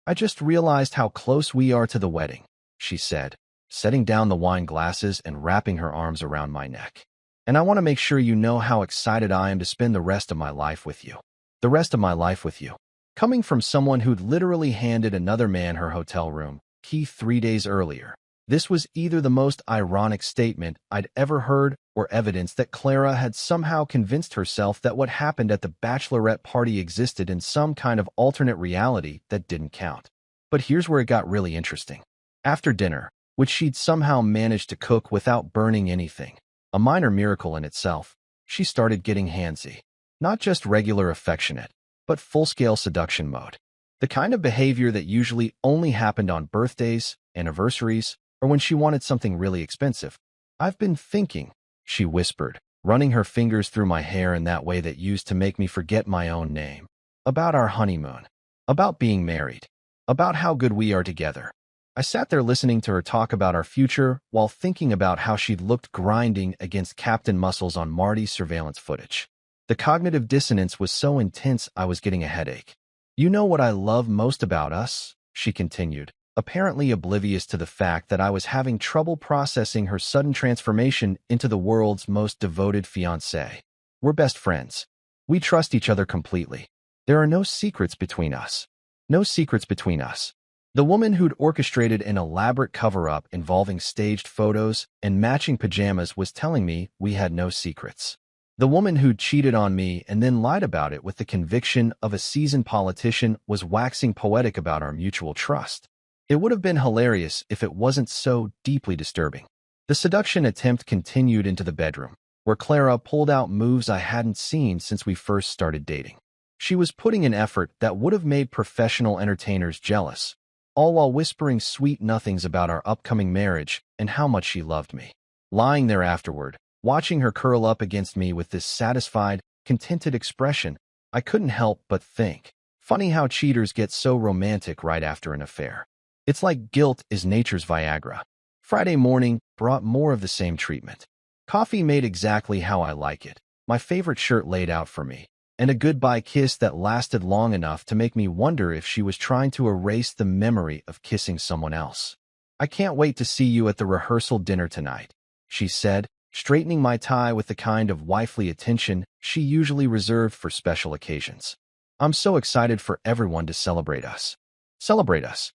"I just realized how close we are to the wedding," she said, setting down the wine glasses and wrapping her arms around my neck. "And I want to make sure you know how excited I am to spend the rest of my life with you. The rest of my life with you." Coming from someone who'd literally handed another man her hotel room key 3 days earlier, this was either the most ironic statement I'd ever heard or evidence that Clara had somehow convinced herself that what happened at the Bachelorette party existed in some kind of alternate reality that didn't count. But here's where it got really interesting. After dinner, which she'd somehow managed to cook without burning anything, a minor miracle in itself, she started getting handsy. Not just regular affectionate, but full-scale seduction mode. The kind of behavior that usually only happened on birthdays, anniversaries, or when she wanted something really expensive. "I've been thinking," she whispered, running her fingers through my hair in that way that used to make me forget my own name. "About our honeymoon. About being married. About how good we are together." I sat there listening to her talk about our future while thinking about how she'd looked grinding against Captain Muscles on Marty's surveillance footage. The cognitive dissonance was so intense I was getting a headache. "You know what I love most about us?" she continued, apparently oblivious to the fact that I was having trouble processing her sudden transformation into the world's most devoted fiancé. "We're best friends. We trust each other completely. There are no secrets between us. No secrets between us." The woman who'd orchestrated an elaborate cover-up involving staged photos and matching pajamas was telling me we had no secrets. The woman who'd cheated on me and then lied about it with the conviction of a seasoned politician was waxing poetic about our mutual trust. It would have been hilarious if it wasn't so deeply disturbing. The seduction attempt continued into the bedroom, where Clara pulled out moves I hadn't seen since we first started dating. She was putting an effort that would have made professional entertainers jealous, all while whispering sweet nothings about our upcoming marriage and how much she loved me. Lying there afterward, watching her curl up against me with this satisfied, contented expression, I couldn't help but think, funny how cheaters get so romantic right after an affair. It's like guilt is nature's Viagra. Friday morning brought more of the same treatment. Coffee made exactly how I like it, my favorite shirt laid out for me, and a goodbye kiss that lasted long enough to make me wonder if she was trying to erase the memory of kissing someone else. "I can't wait to see you at the rehearsal dinner tonight," she said, straightening my tie with the kind of wifely attention she usually reserved for special occasions. "I'm so excited for everyone to celebrate us." Celebrate us.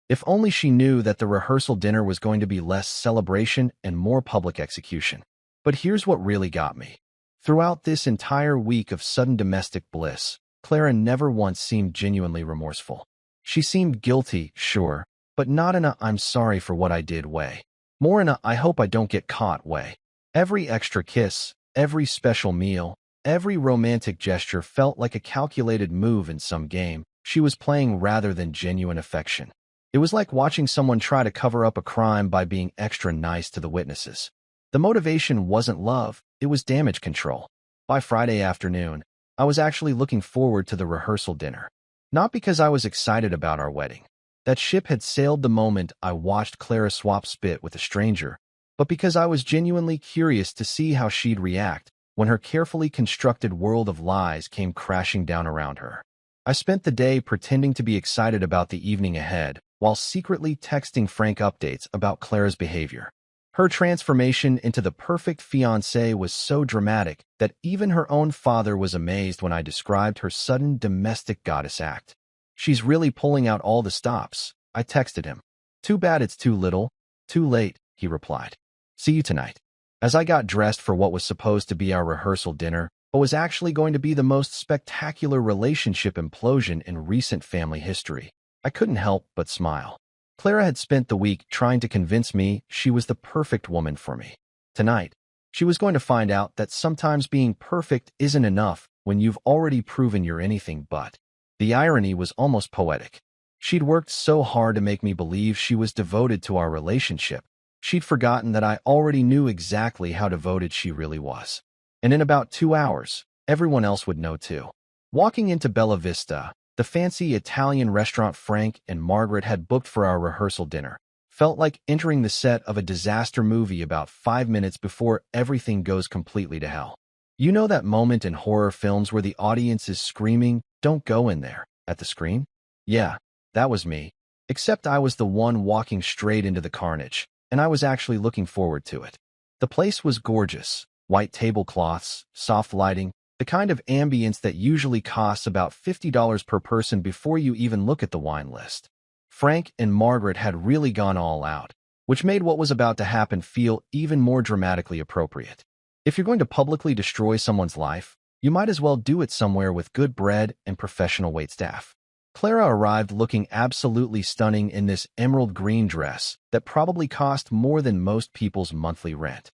If only she knew that the rehearsal dinner was going to be less celebration and more public execution. But here's what really got me. Throughout this entire week of sudden domestic bliss, Clara never once seemed genuinely remorseful. She seemed guilty, sure, but not in a "I'm sorry for what I did" way. More in a "I hope I don't get caught" way. Every extra kiss, every special meal, every romantic gesture felt like a calculated move in some game she was playing rather than genuine affection. It was like watching someone try to cover up a crime by being extra nice to the witnesses. The motivation wasn't love, it was damage control. By Friday afternoon, I was actually looking forward to the rehearsal dinner. Not because I was excited about our wedding. That ship had sailed the moment I watched Clara swap spit with a stranger, but because I was genuinely curious to see how she'd react when her carefully constructed world of lies came crashing down around her. I spent the day pretending to be excited about the evening ahead, while secretly texting Frank updates about Clara's behavior. Her transformation into the perfect fiancé was so dramatic that even her own father was amazed when I described her sudden domestic goddess act. "She's really pulling out all the stops," I texted him. "Too bad it's too little, too late," he replied. See you tonight. As I got dressed for what was supposed to be our rehearsal dinner, but was actually going to be the most spectacular relationship implosion in recent family history, I couldn't help but smile. Clara had spent the week trying to convince me she was the perfect woman for me. Tonight, she was going to find out that sometimes being perfect isn't enough when you've already proven you're anything but. The irony was almost poetic. She'd worked so hard to make me believe she was devoted to our relationship. She'd forgotten that I already knew exactly how devoted she really was. And in about 2 hours, everyone else would know too. Walking into Bella Vista, the fancy Italian restaurant Frank and Margaret had booked for our rehearsal dinner, felt like entering the set of a disaster movie about 5 minutes before everything goes completely to hell. You know that moment in horror films where the audience is screaming, "Don't go in there," at the screen? Yeah, that was me. Except I was the one walking straight into the carnage, and I was actually looking forward to it. The place was gorgeous. White tablecloths, soft lighting, the kind of ambience that usually costs about $50 per person before you even look at the wine list. Frank and Margaret had really gone all out, which made what was about to happen feel even more dramatically appropriate. If you're going to publicly destroy someone's life, you might as well do it somewhere with good bread and professional waitstaff. Clara arrived looking absolutely stunning in this emerald green dress that probably cost more than most people's monthly rent.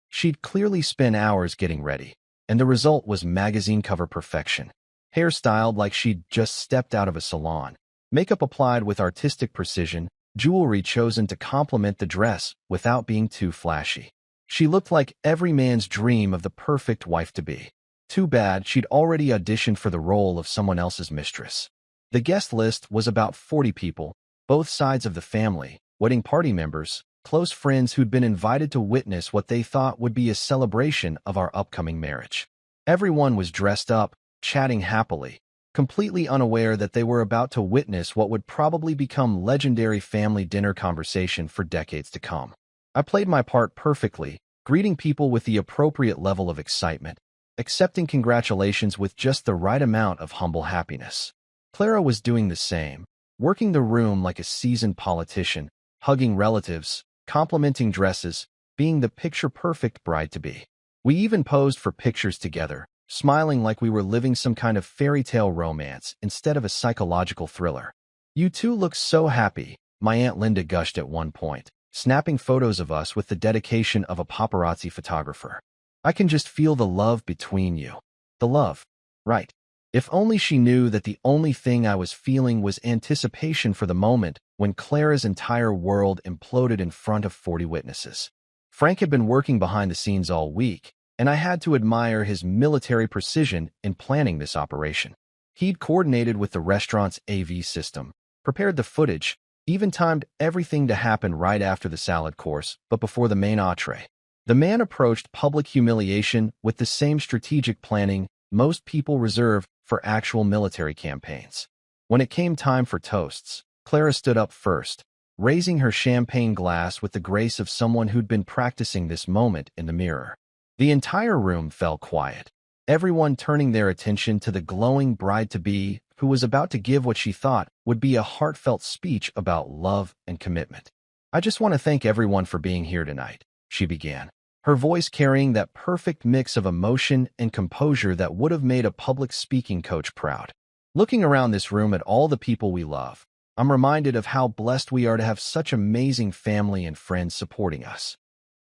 She'd clearly spent hours getting ready, and the result was magazine cover perfection. Hair styled like she'd just stepped out of a salon, makeup applied with artistic precision, jewelry chosen to complement the dress without being too flashy. She looked like every man's dream of the perfect wife-to-be. Too bad she'd already auditioned for the role of someone else's mistress. The guest list was about 40 people, both sides of the family, wedding party members, close friends who'd been invited to witness what they thought would be a celebration of our upcoming marriage. Everyone was dressed up, chatting happily, completely unaware that they were about to witness what would probably become legendary family dinner conversation for decades to come. I played my part perfectly, greeting people with the appropriate level of excitement, accepting congratulations with just the right amount of humble happiness. Clara was doing the same, working the room like a seasoned politician, hugging relatives, complimenting dresses, being the picture-perfect bride-to-be. We even posed for pictures together, smiling like we were living some kind of fairy tale romance instead of a psychological thriller. "You two look so happy," my Aunt Linda gushed at one point, snapping photos of us with the dedication of a paparazzi photographer. "I can just feel the love between you." The love. Right. If only she knew that the only thing I was feeling was anticipation for the moment when Clara's entire world imploded in front of 40 witnesses. Frank had been working behind the scenes all week, and I had to admire his military precision in planning this operation. He'd coordinated with the restaurant's AV system, prepared the footage, even timed everything to happen right after the salad course, but before the main entree. The man approached public humiliation with the same strategic planning most people reserve for actual military campaigns. When it came time for toasts, Clara stood up first, raising her champagne glass with the grace of someone who'd been practicing this moment in the mirror. The entire room fell quiet, everyone turning their attention to the glowing bride-to-be who was about to give what she thought would be a heartfelt speech about love and commitment. "I just want to thank everyone for being here tonight," she began, her voice carrying that perfect mix of emotion and composure that would have made a public speaking coach proud. Looking around this room at all the people we love, I'm reminded of how blessed we are to have such amazing family and friends supporting us.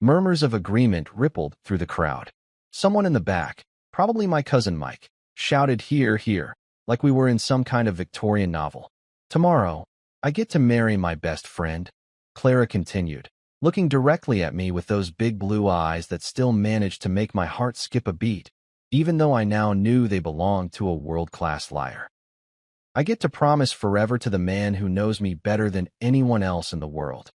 Murmurs of agreement rippled through the crowd. Someone in the back, probably my cousin Mike, shouted, "Hear, hear," like we were in some kind of Victorian novel. "Tomorrow, I get to marry my best friend," Clara continued, looking directly at me with those big blue eyes that still managed to make my heart skip a beat, even though I now knew they belonged to a world-class liar. "I get to promise forever to the man who knows me better than anyone else in the world.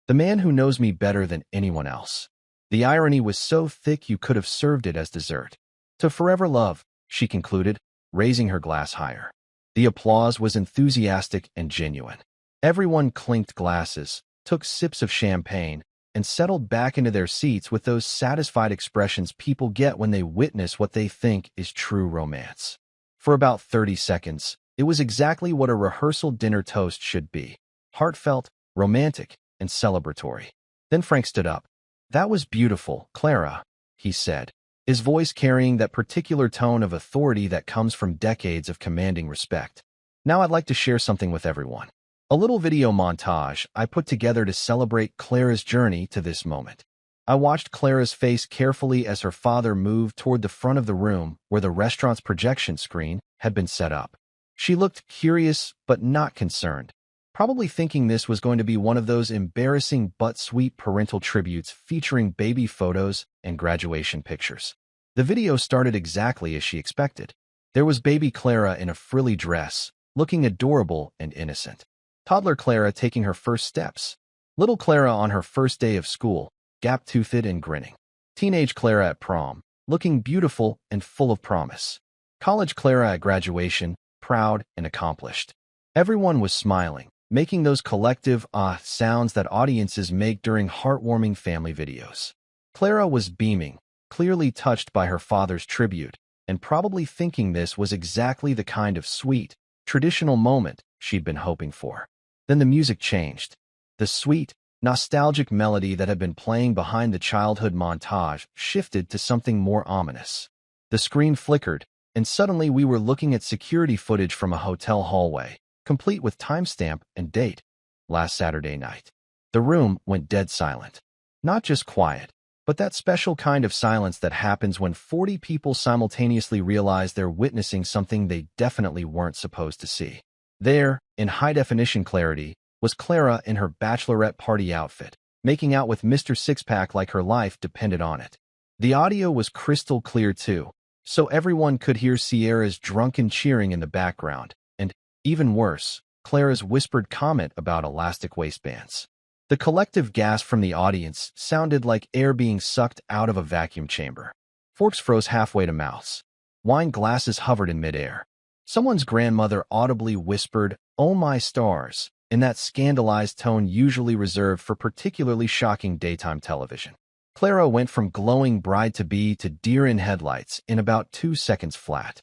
The man who knows me better than anyone else." The irony was so thick you could have served it as dessert. "To forever love," she concluded, raising her glass higher. The applause was enthusiastic and genuine. Everyone clinked glasses, took sips of champagne, and settled back into their seats with those satisfied expressions people get when they witness what they think is true romance. For about 30 seconds, it was exactly what a rehearsal dinner toast should be: heartfelt, romantic, and celebratory. Then Frank stood up. "That was beautiful, Clara," he said, his voice carrying that particular tone of authority that comes from decades of commanding respect. "Now I'd like to share something with everyone. A little video montage I put together to celebrate Clara's journey to this moment." I watched Clara's face carefully as her father moved toward the front of the room where the restaurant's projection screen had been set up. She looked curious but not concerned, probably thinking this was going to be one of those embarrassing but sweet parental tributes featuring baby photos and graduation pictures. The video started exactly as she expected. There was baby Clara in a frilly dress, looking adorable and innocent. Toddler Clara taking her first steps. Little Clara on her first day of school, gap-toothed and grinning. Teenage Clara at prom, looking beautiful and full of promise. College Clara at graduation, proud and accomplished. Everyone was smiling, making those collective sounds that audiences make during heartwarming family videos. Clara was beaming, clearly touched by her father's tribute, and probably thinking this was exactly the kind of sweet, traditional moment she'd been hoping for. Then the music changed. The sweet, nostalgic melody that had been playing behind the childhood montage shifted to something more ominous. The screen flickered, and suddenly we were looking at security footage from a hotel hallway, complete with timestamp and date. Last Saturday night. The room went dead silent. Not just quiet, but that special kind of silence that happens when 40 people simultaneously realize they're witnessing something they definitely weren't supposed to see. There, in high-definition clarity, was Clara in her Bachelorette party outfit, making out with Mr. Sixpack like her life depended on it. The audio was crystal clear too, so everyone could hear Sierra's drunken cheering in the background, and, even worse, Clara's whispered comment about elastic waistbands. The collective gasp from the audience sounded like air being sucked out of a vacuum chamber. Forks froze halfway to mouths. Wine glasses hovered in midair. Someone's grandmother audibly whispered, "Oh my stars," in that scandalized tone usually reserved for particularly shocking daytime television. Clara went from glowing bride-to-be to deer in headlights in about 2 seconds flat.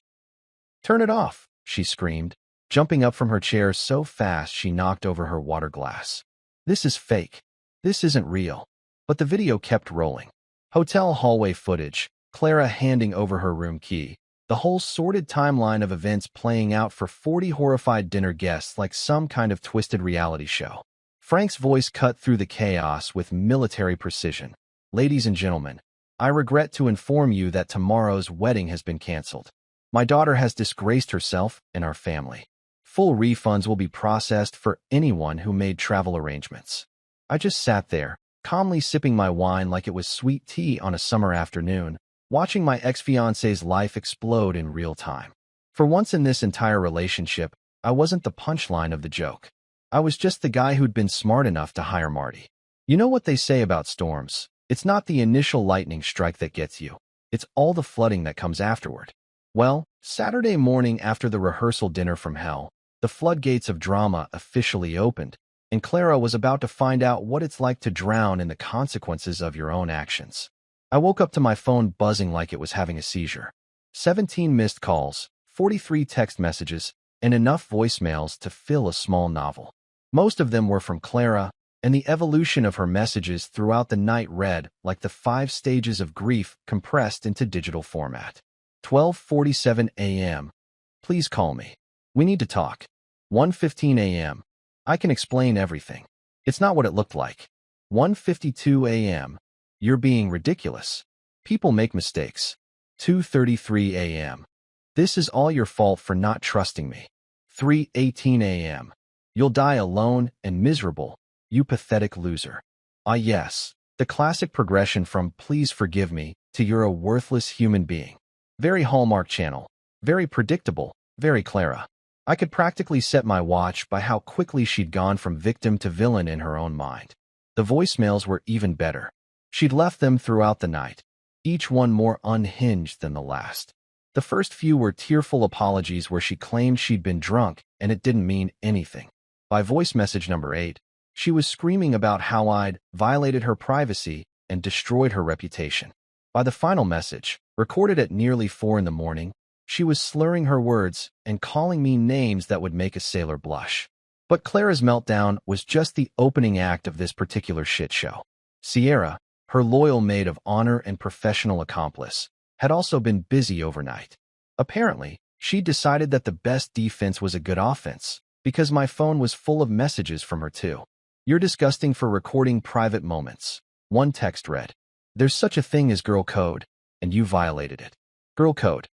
"Turn it off," she screamed, jumping up from her chair so fast she knocked over her water glass. "This is fake. This isn't real." But the video kept rolling. Hotel hallway footage, Clara handing over her room key, the whole sordid timeline of events playing out for 40 horrified dinner guests like some kind of twisted reality show. Frank's voice cut through the chaos with military precision. "Ladies and gentlemen, I regret to inform you that tomorrow's wedding has been canceled. My daughter has disgraced herself and our family. Full refunds will be processed for anyone who made travel arrangements." I just sat there, calmly sipping my wine like it was sweet tea on a summer afternoon, watching my ex-fiance's life explode in real time. For once in this entire relationship, I wasn't the punchline of the joke. I was just the guy who'd been smart enough to hire Marty. You know what they say about storms? It's not the initial lightning strike that gets you. It's all the flooding that comes afterward. Well, Saturday morning after the rehearsal dinner from hell, the floodgates of drama officially opened, and Clara was about to find out what it's like to drown in the consequences of your own actions. I woke up to my phone buzzing like it was having a seizure. 17 missed calls, 43 text messages, and enough voicemails to fill a small novel. Most of them were from Clara, and the evolution of her messages throughout the night read like the 5 stages of grief compressed into digital format. 12:47 a.m. Please call me. We need to talk. 1:15 a.m. I can explain everything. It's not what it looked like. 1:52 a.m. You're being ridiculous. People make mistakes. 2:33 a.m. This is all your fault for not trusting me. 3:18 a.m. You'll die alone and miserable, you pathetic loser. Ah yes, the classic progression from "please forgive me" to "you're a worthless human being." Very Hallmark Channel. Very predictable. Very Clara. I could practically set my watch by how quickly she'd gone from victim to villain in her own mind. The voicemails were even better. She'd left them throughout the night, each one more unhinged than the last. The first few were tearful apologies where she claimed she'd been drunk and it didn't mean anything. By voice message number 8, she was screaming about how I'd violated her privacy and destroyed her reputation. By the final message, recorded at nearly 4 in the morning, she was slurring her words and calling me names that would make a sailor blush. But Clara's meltdown was just the opening act of this particular shit show. Sierra, her loyal maid of honor and professional accomplice, had also been busy overnight. Apparently, she decided that the best defense was a good offense, because my phone was full of messages from her too. "You're disgusting for recording private moments." One text read, "There's such a thing as girl code, and you violated it." Girl code.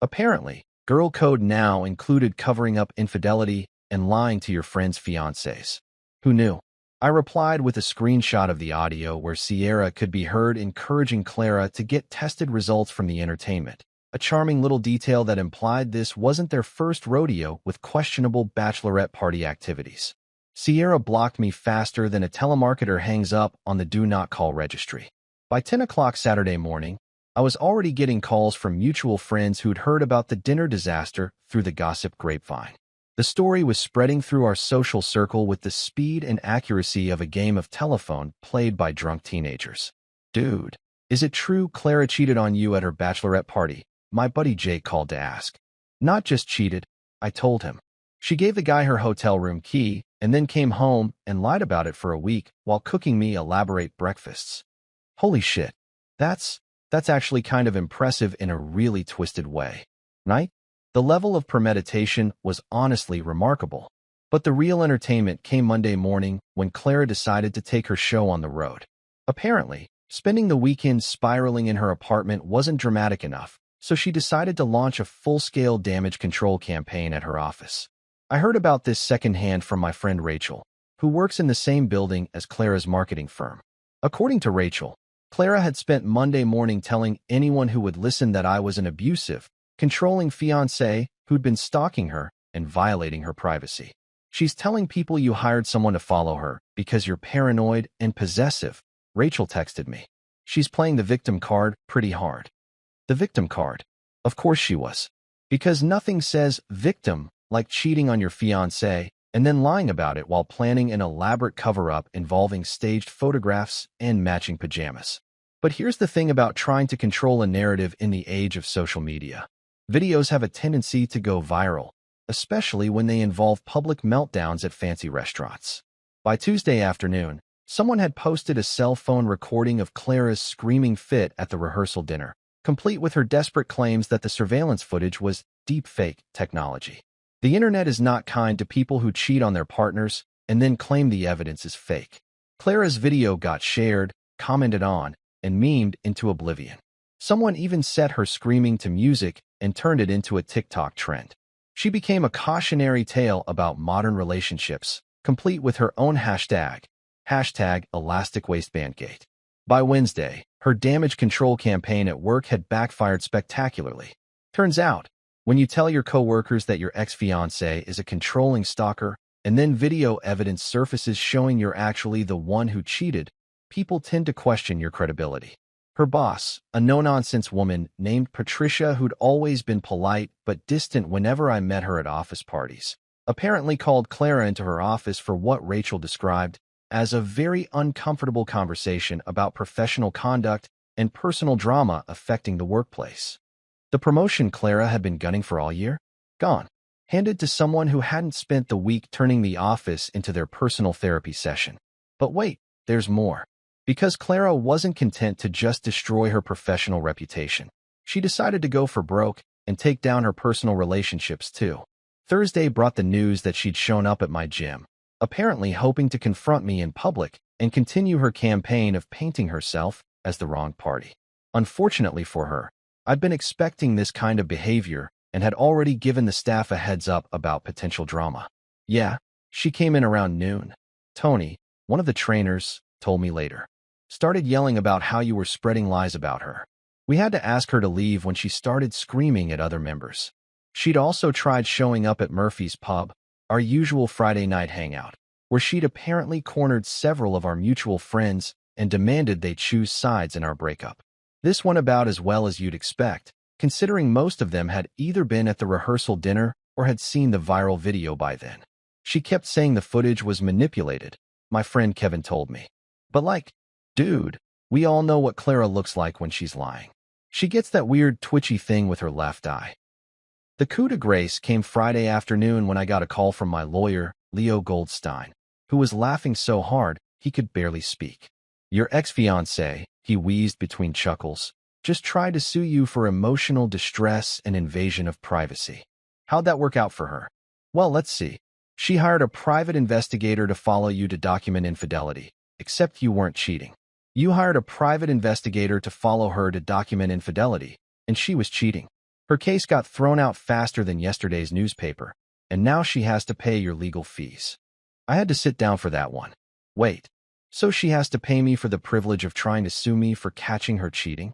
Apparently, girl code now included covering up infidelity and lying to your friends' fiancés. Who knew? I replied with a screenshot of the audio where Sierra could be heard encouraging Clara to get tested results from the entertainment, a charming little detail that implied this wasn't their first rodeo with questionable bachelorette party activities. Sierra blocked me faster than a telemarketer hangs up on the do not call registry. By 10 o'clock Saturday morning, I was already getting calls from mutual friends who'd heard about the dinner disaster through the gossip grapevine. The story was spreading through our social circle with the speed and accuracy of a game of telephone played by drunk teenagers. "Dude, is it true Clara cheated on you at her bachelorette party?" my buddy Jake called to ask. "Not just cheated," I told him. "She gave the guy her hotel room key and then came home and lied about it for a week while cooking me elaborate breakfasts." Holy shit. That's actually kind of impressive in a really twisted way, right? The level of premeditation was honestly remarkable. But the real entertainment came Monday morning when Clara decided to take her show on the road. Apparently, spending the weekend spiraling in her apartment wasn't dramatic enough, so she decided to launch a full-scale damage control campaign at her office. I heard about this secondhand from my friend Rachel, who works in the same building as Clara's marketing firm. According to Rachel, Clara had spent Monday morning telling anyone who would listen that I was an abusive, controlling fiancé who'd been stalking her and violating her privacy. "She's telling people you hired someone to follow her because you're paranoid and possessive," Rachel texted me. "She's playing the victim card pretty hard." The victim card. Of course she was. Because nothing says victim like cheating on your fiancé and then lying about it while planning an elaborate cover-up involving staged photographs and matching pajamas. But here's the thing about trying to control a narrative in the age of social media. Videos have a tendency to go viral, especially when they involve public meltdowns at fancy restaurants. By Tuesday afternoon, someone had posted a cell phone recording of Clara's screaming fit at the rehearsal dinner, complete with her desperate claims that the surveillance footage was deepfake technology. The internet is not kind to people who cheat on their partners and then claim the evidence is fake. Clara's video got shared, commented on, and memed into oblivion. Someone even set her screaming to music and turned it into a TikTok trend. She became a cautionary tale about modern relationships, complete with her own hashtag #ElasticWaistbandGate. By Wednesday, her damage control campaign at work had backfired spectacularly. Turns out, when you tell your coworkers that your ex-fiancé is a controlling stalker, and then video evidence surfaces showing you're actually the one who cheated, people tend to question your credibility. Her boss, a no-nonsense woman named Patricia who'd always been polite but distant whenever I met her at office parties, apparently called Clara into her office for what Rachel described as a very uncomfortable conversation about professional conduct and personal drama affecting the workplace. The promotion Clara had been gunning for all year? Gone. Handed to someone who hadn't spent the week turning the office into their personal therapy session. But wait, there's more. Because Clara wasn't content to just destroy her professional reputation, she decided to go for broke and take down her personal relationships too. Thursday brought the news that she'd shown up at my gym, apparently hoping to confront me in public and continue her campaign of painting herself as the wrong party. Unfortunately for her, I'd been expecting this kind of behavior and had already given the staff a heads up about potential drama. Yeah, she came in around noon. Tony, one of the trainers, told me later. Started yelling about how you were spreading lies about her. We had to ask her to leave when she started screaming at other members. She'd also tried showing up at Murphy's Pub, our usual Friday night hangout, where she'd apparently cornered several of our mutual friends and demanded they choose sides in our breakup. This went about as well as you'd expect, considering most of them had either been at the rehearsal dinner or had seen the viral video by then. She kept saying the footage was manipulated, my friend Kevin told me. But dude, we all know what Clara looks like when she's lying. She gets that weird twitchy thing with her left eye. The coup de grace came Friday afternoon when I got a call from my lawyer, Leo Goldstein, who was laughing so hard he could barely speak. Your ex-fiance, he wheezed between chuckles, just tried to sue you for emotional distress and invasion of privacy. How'd that work out for her? Well, let's see. She hired a private investigator to follow you to document infidelity, except you weren't cheating. You hired a private investigator to follow her to document infidelity, and she was cheating. Her case got thrown out faster than yesterday's newspaper, and now she has to pay your legal fees. I had to sit down for that one. Wait, so she has to pay me for the privilege of trying to sue me for catching her cheating?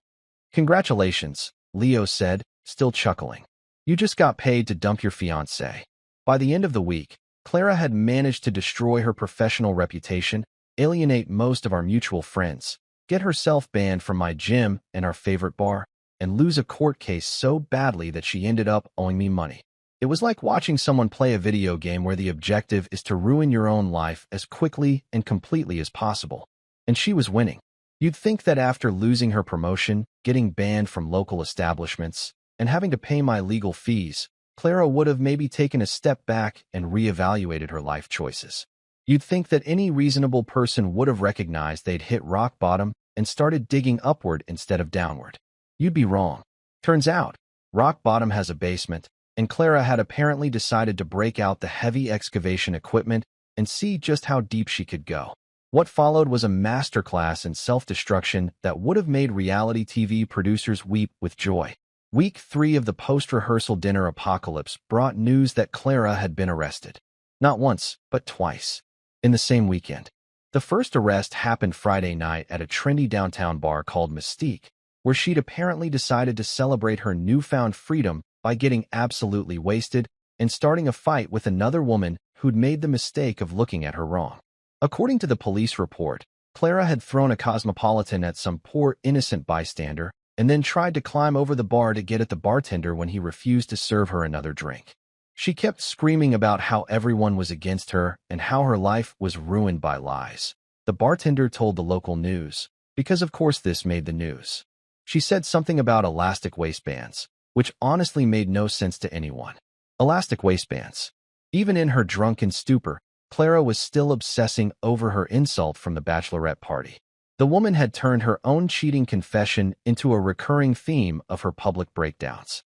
Congratulations, Leo said, still chuckling. You just got paid to dump your fiancé. By the end of the week, Clara had managed to destroy her professional reputation, alienate most of our mutual friends, get herself banned from my gym and our favorite bar, and lose a court case so badly that she ended up owing me money. It was like watching someone play a video game where the objective is to ruin your own life as quickly and completely as possible. And she was winning. You'd think that after losing her promotion, getting banned from local establishments, and having to pay my legal fees, Clara would have maybe taken a step back and reevaluated her life choices. You'd think that any reasonable person would have recognized they'd hit rock bottom and started digging upward instead of downward. You'd be wrong. Turns out, rock bottom has a basement, and Clara had apparently decided to break out the heavy excavation equipment and see just how deep she could go. What followed was a masterclass in self-destruction that would have made reality TV producers weep with joy. Week 3 of the post-rehearsal dinner apocalypse brought news that Clara had been arrested. Not once, but twice. In the same weekend. The first arrest happened Friday night at a trendy downtown bar called Mystique, where she'd apparently decided to celebrate her newfound freedom by getting absolutely wasted and starting a fight with another woman who'd made the mistake of looking at her wrong. According to the police report, Clara had thrown a Cosmopolitan at some poor innocent bystander and then tried to climb over the bar to get at the bartender when he refused to serve her another drink. She kept screaming about how everyone was against her and how her life was ruined by lies. The bartender told the local news, because of course this made the news. She said something about elastic waistbands, which honestly made no sense to anyone. Elastic waistbands. Even in her drunken stupor, Clara was still obsessing over her insult from the Bachelorette party. The woman had turned her own cheating confession into a recurring theme of her public breakdowns.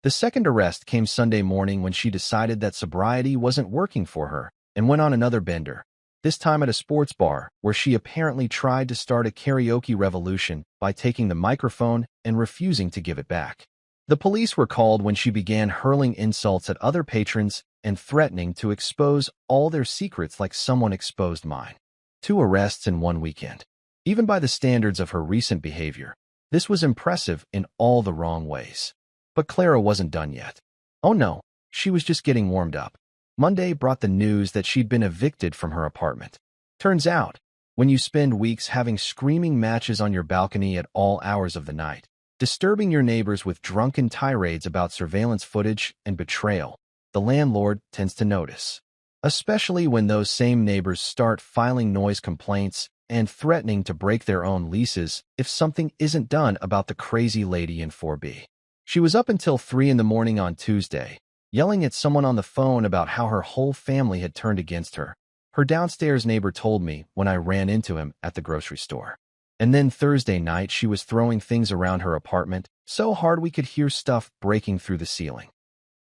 The second arrest came Sunday morning when she decided that sobriety wasn't working for her and went on another bender, this time at a sports bar where she apparently tried to start a karaoke revolution by taking the microphone and refusing to give it back. The police were called when she began hurling insults at other patrons and threatening to expose all their secrets like someone exposed mine. 2 arrests in 1 weekend. Even by the standards of her recent behavior, this was impressive in all the wrong ways. But Clara wasn't done yet. Oh no, she was just getting warmed up. Monday brought the news that she'd been evicted from her apartment. Turns out, when you spend weeks having screaming matches on your balcony at all hours of the night, disturbing your neighbors with drunken tirades about surveillance footage and betrayal, the landlord tends to notice. Especially when those same neighbors start filing noise complaints and threatening to break their own leases if something isn't done about the crazy lady in 4B. She was up until 3 in the morning on Tuesday, yelling at someone on the phone about how her whole family had turned against her. Her downstairs neighbor told me when I ran into him at the grocery store. And then Thursday night she was throwing things around her apartment so hard we could hear stuff breaking through the ceiling.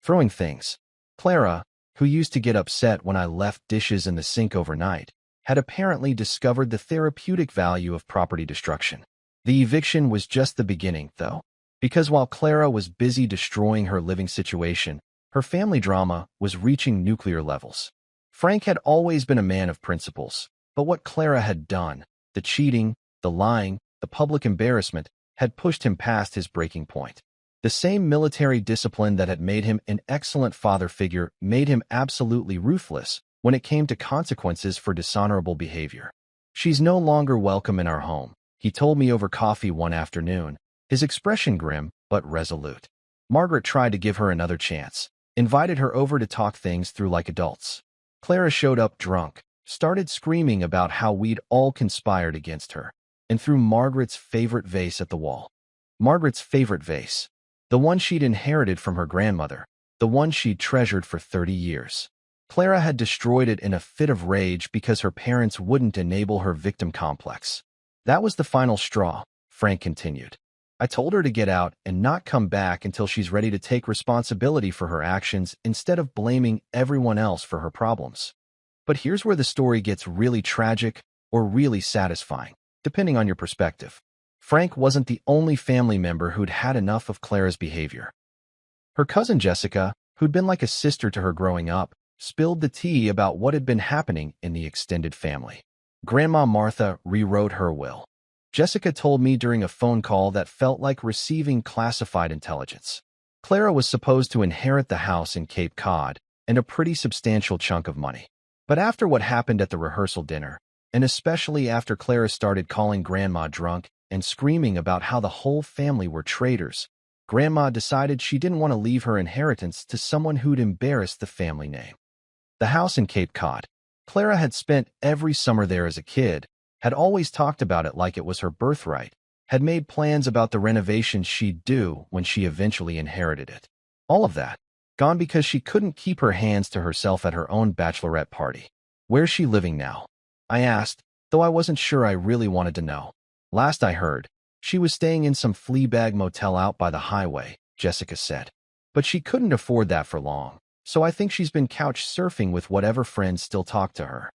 Throwing things. Clara, who used to get upset when I left dishes in the sink overnight, had apparently discovered the therapeutic value of property destruction. The eviction was just the beginning, though, because while Clara was busy destroying her living situation, her family drama was reaching nuclear levels. Frank had always been a man of principles, but what Clara had done, the cheating, the lying, the public embarrassment, had pushed him past his breaking point. The same military discipline that had made him an excellent father figure made him absolutely ruthless when it came to consequences for dishonorable behavior. She's no longer welcome in our home, he told me over coffee one afternoon, his expression grim but resolute. Margaret tried to give her another chance, invited her over to talk things through like adults. Clara showed up drunk, started screaming about how we'd all conspired against her, and threw Margaret's favorite vase at the wall. Margaret's favorite vase. The one she'd inherited from her grandmother, the one she'd treasured for 30 years. Clara had destroyed it in a fit of rage because her parents wouldn't enable her victim complex. That was the final straw, Frank continued. I told her to get out and not come back until she's ready to take responsibility for her actions instead of blaming everyone else for her problems. But here's where the story gets really tragic or really satisfying, depending on your perspective. Frank wasn't the only family member who'd had enough of Clara's behavior. Her cousin Jessica, who'd been like a sister to her growing up, spilled the tea about what had been happening in the extended family. Grandma Martha rewrote her will. Jessica told me during a phone call that felt like receiving classified intelligence. Clara was supposed to inherit the house in Cape Cod and a pretty substantial chunk of money. But after what happened at the rehearsal dinner, and especially after Clara started calling Grandma drunk and screaming about how the whole family were traitors, Grandma decided she didn't want to leave her inheritance to someone who'd embarrassed the family name. The house in Cape Cod. Clara had spent every summer there as a kid, had always talked about it like it was her birthright, had made plans about the renovations she'd do when she eventually inherited it. All of that, gone because she couldn't keep her hands to herself at her own bachelorette party. Where's she living now? I asked, though I wasn't sure I really wanted to know. Last I heard, she was staying in some fleabag motel out by the highway, Jessica said. But she couldn't afford that for long, so I think she's been couch surfing with whatever friends still talk to her.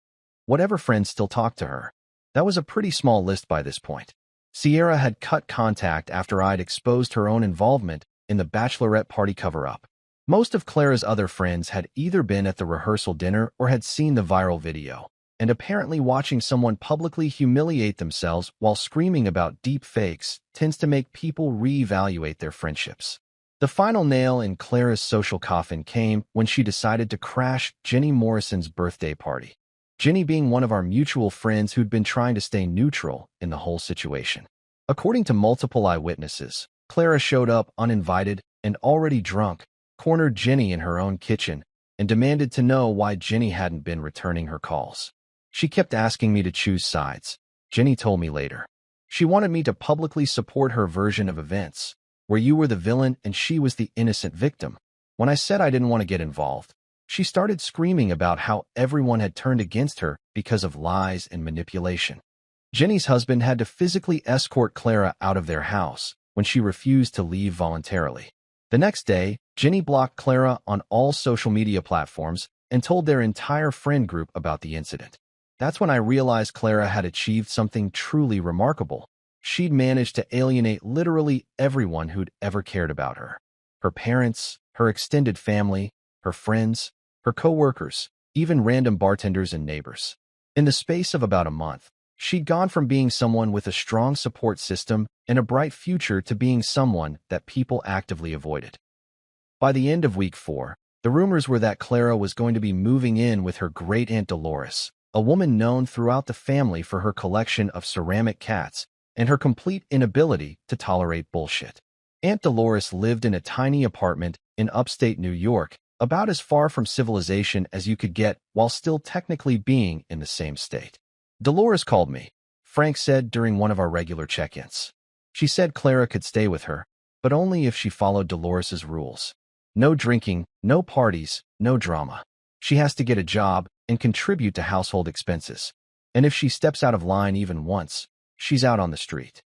Whatever friends still talk to her. That was a pretty small list by this point. Sierra had cut contact after I'd exposed her own involvement in the bachelorette party cover-up. Most of Clara's other friends had either been at the rehearsal dinner or had seen the viral video, and apparently watching someone publicly humiliate themselves while screaming about deep fakes tends to make people reevaluate their friendships. The final nail in Clara's social coffin came when she decided to crash Jenny Morrison's birthday party. Jenny being one of our mutual friends who'd been trying to stay neutral in the whole situation. According to multiple eyewitnesses, Clara showed up uninvited and already drunk, cornered Jenny in her own kitchen, and demanded to know why Jenny hadn't been returning her calls. She kept asking me to choose sides, Jenny told me later. She wanted me to publicly support her version of events, where you were the villain and she was the innocent victim. When I said I didn't want to get involved, she started screaming about how everyone had turned against her because of lies and manipulation. Jenny's husband had to physically escort Clara out of their house when she refused to leave voluntarily. The next day, Jenny blocked Clara on all social media platforms and told their entire friend group about the incident. That's when I realized Clara had achieved something truly remarkable. She'd managed to alienate literally everyone who'd ever cared about her. Her parents, her extended family, her friends, her co-workers, even random bartenders and neighbors. In the space of about a month, she'd gone from being someone with a strong support system and a bright future to being someone that people actively avoided. By the end of week 4, the rumors were that Clara was going to be moving in with her great-aunt Dolores, a woman known throughout the family for her collection of ceramic cats and her complete inability to tolerate bullshit. Aunt Dolores lived in a tiny apartment in upstate New York, about as far from civilization as you could get while still technically being in the same state. Dolores called me, Frank said during one of our regular check-ins. She said Clara could stay with her, but only if she followed Dolores's rules. No drinking, no parties, no drama. She has to get a job and contribute to household expenses. And if she steps out of line even once, she's out on the street.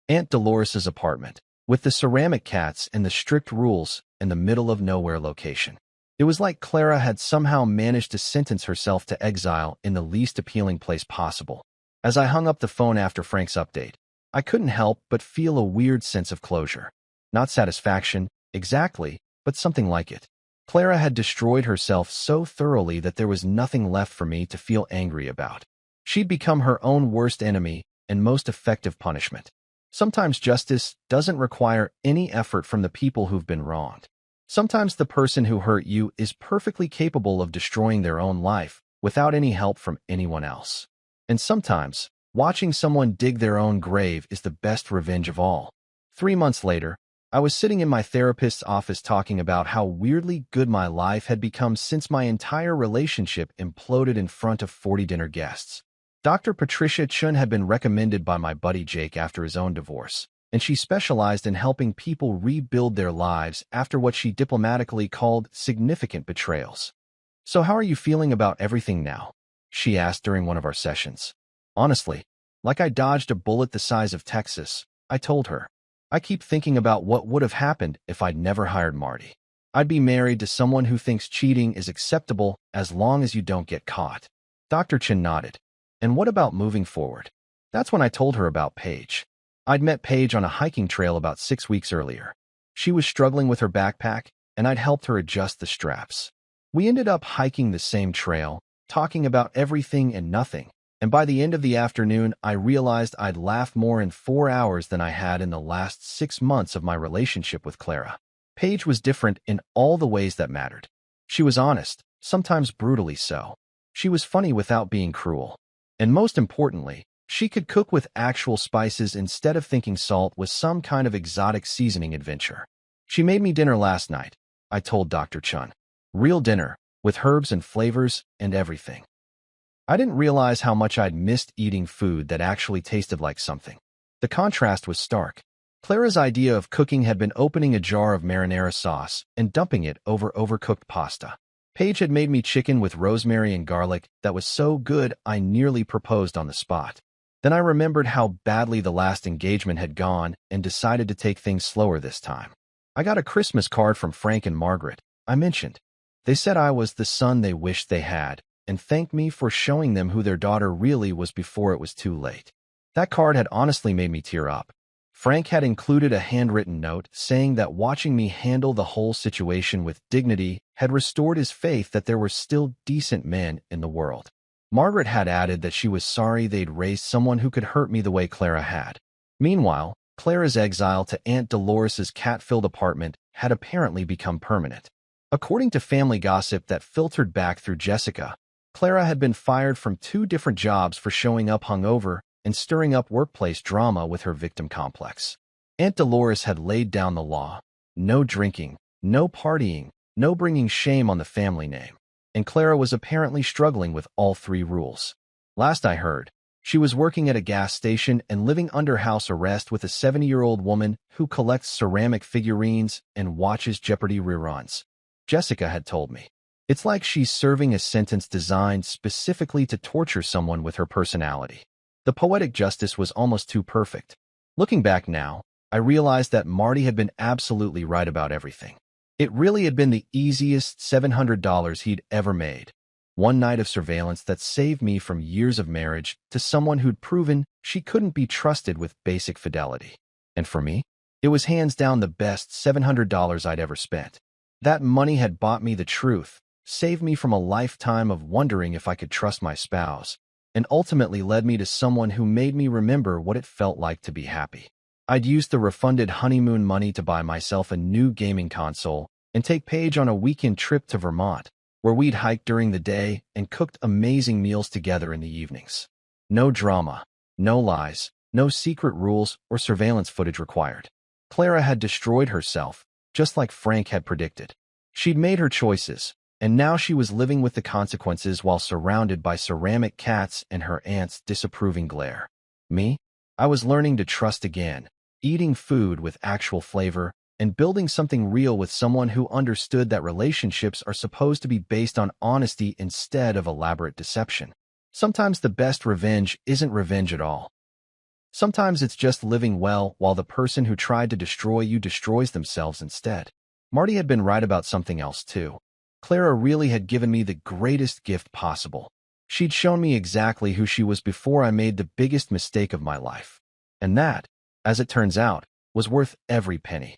Aunt Dolores's apartment, with the ceramic cats and the strict rules in the middle of nowhere location. It was like Clara had somehow managed to sentence herself to exile in the least appealing place possible. As I hung up the phone after Frank's update, I couldn't help but feel a weird sense of closure. Not satisfaction, exactly, but something like it. Clara had destroyed herself so thoroughly that there was nothing left for me to feel angry about. She'd become her own worst enemy and most effective punishment. Sometimes justice doesn't require any effort from the people who've been wronged. Sometimes the person who hurt you is perfectly capable of destroying their own life without any help from anyone else. And sometimes, watching someone dig their own grave is the best revenge of all. 3 months later, I was sitting in my therapist's office talking about how weirdly good my life had become since my entire relationship imploded in front of 40 dinner guests. Dr. Patricia Chun had been recommended by my buddy Jake after his own divorce, and she specialized in helping people rebuild their lives after what she diplomatically called significant betrayals. "So how are you feeling about everything now?" she asked during one of our sessions. "Honestly, Like I dodged a bullet the size of Texas, I told her. I keep thinking about what would have happened if I'd never hired Marty. I'd be married to someone who thinks cheating is acceptable as long as you don't get caught. Dr. Chin nodded. And what about moving forward? That's when I told her about Paige. I'd met Paige on a hiking trail about 6 weeks earlier. She was struggling with her backpack, and I'd helped her adjust the straps. We ended up hiking the same trail, talking about everything and nothing, and by the end of the afternoon, I realized I'd laughed more in 4 hours than I had in the last 6 months of my relationship with Clara. Paige was different in all the ways that mattered. She was honest, sometimes brutally so. She was funny without being cruel. And most importantly, she could cook with actual spices instead of thinking salt was some kind of exotic seasoning adventure. She made me dinner last night, I told Dr. Chun. Real dinner, with herbs and flavors and everything. I didn't realize how much I'd missed eating food that actually tasted like something. The contrast was stark. Clara's idea of cooking had been opening a jar of marinara sauce and dumping it over overcooked pasta. Paige had made me chicken with rosemary and garlic that was so good I nearly proposed on the spot. Then I remembered how badly the last engagement had gone and decided to take things slower this time. I got a Christmas card from Frank and Margaret, I mentioned. They said I was the son they wished they had, and thanked me for showing them who their daughter really was before it was too late. That card had honestly made me tear up. Frank had included a handwritten note saying that watching me handle the whole situation with dignity had restored his faith that there were still decent men in the world. Margaret had added that she was sorry they'd raised someone who could hurt me the way Clara had. Meanwhile, Clara's exile to Aunt Dolores's cat-filled apartment had apparently become permanent. According to family gossip that filtered back through Jessica, Clara had been fired from 2 different jobs for showing up hungover and stirring up workplace drama with her victim complex. Aunt Dolores had laid down the law. No drinking, no partying, no bringing shame on the family name. And Clara was apparently struggling with all 3 rules. Last I heard, she was working at a gas station and living under house arrest with a 70-year-old woman who collects ceramic figurines and watches Jeopardy reruns. Jessica had told me. It's like she's serving a sentence designed specifically to torture someone with her personality. The poetic justice was almost too perfect. Looking back now, I realized that Marty had been absolutely right about everything. It really had been the easiest $700 he'd ever made. One night of surveillance that saved me from years of marriage to someone who'd proven she couldn't be trusted with basic fidelity. And for me, it was hands down the best $700 I'd ever spent. That money had bought me the truth, saved me from a lifetime of wondering if I could trust my spouse, and ultimately led me to someone who made me remember what it felt like to be happy. I'd used the refunded honeymoon money to buy myself a new gaming console and take Paige on a weekend trip to Vermont, where we'd hike during the day and cooked amazing meals together in the evenings. No drama, no lies, no secret rules or surveillance footage required. Clara had destroyed herself, just like Frank had predicted. She'd made her choices, and now she was living with the consequences while surrounded by ceramic cats and her aunt's disapproving glare. Me? I was learning to trust again, eating food with actual flavor, and building something real with someone who understood that relationships are supposed to be based on honesty instead of elaborate deception. Sometimes the best revenge isn't revenge at all. Sometimes it's just living well while the person who tried to destroy you destroys themselves instead. Marty had been right about something else too. Clara really had given me the greatest gift possible. She'd shown me exactly who she was before I made the biggest mistake of my life. And that, as it turns out, was worth every penny.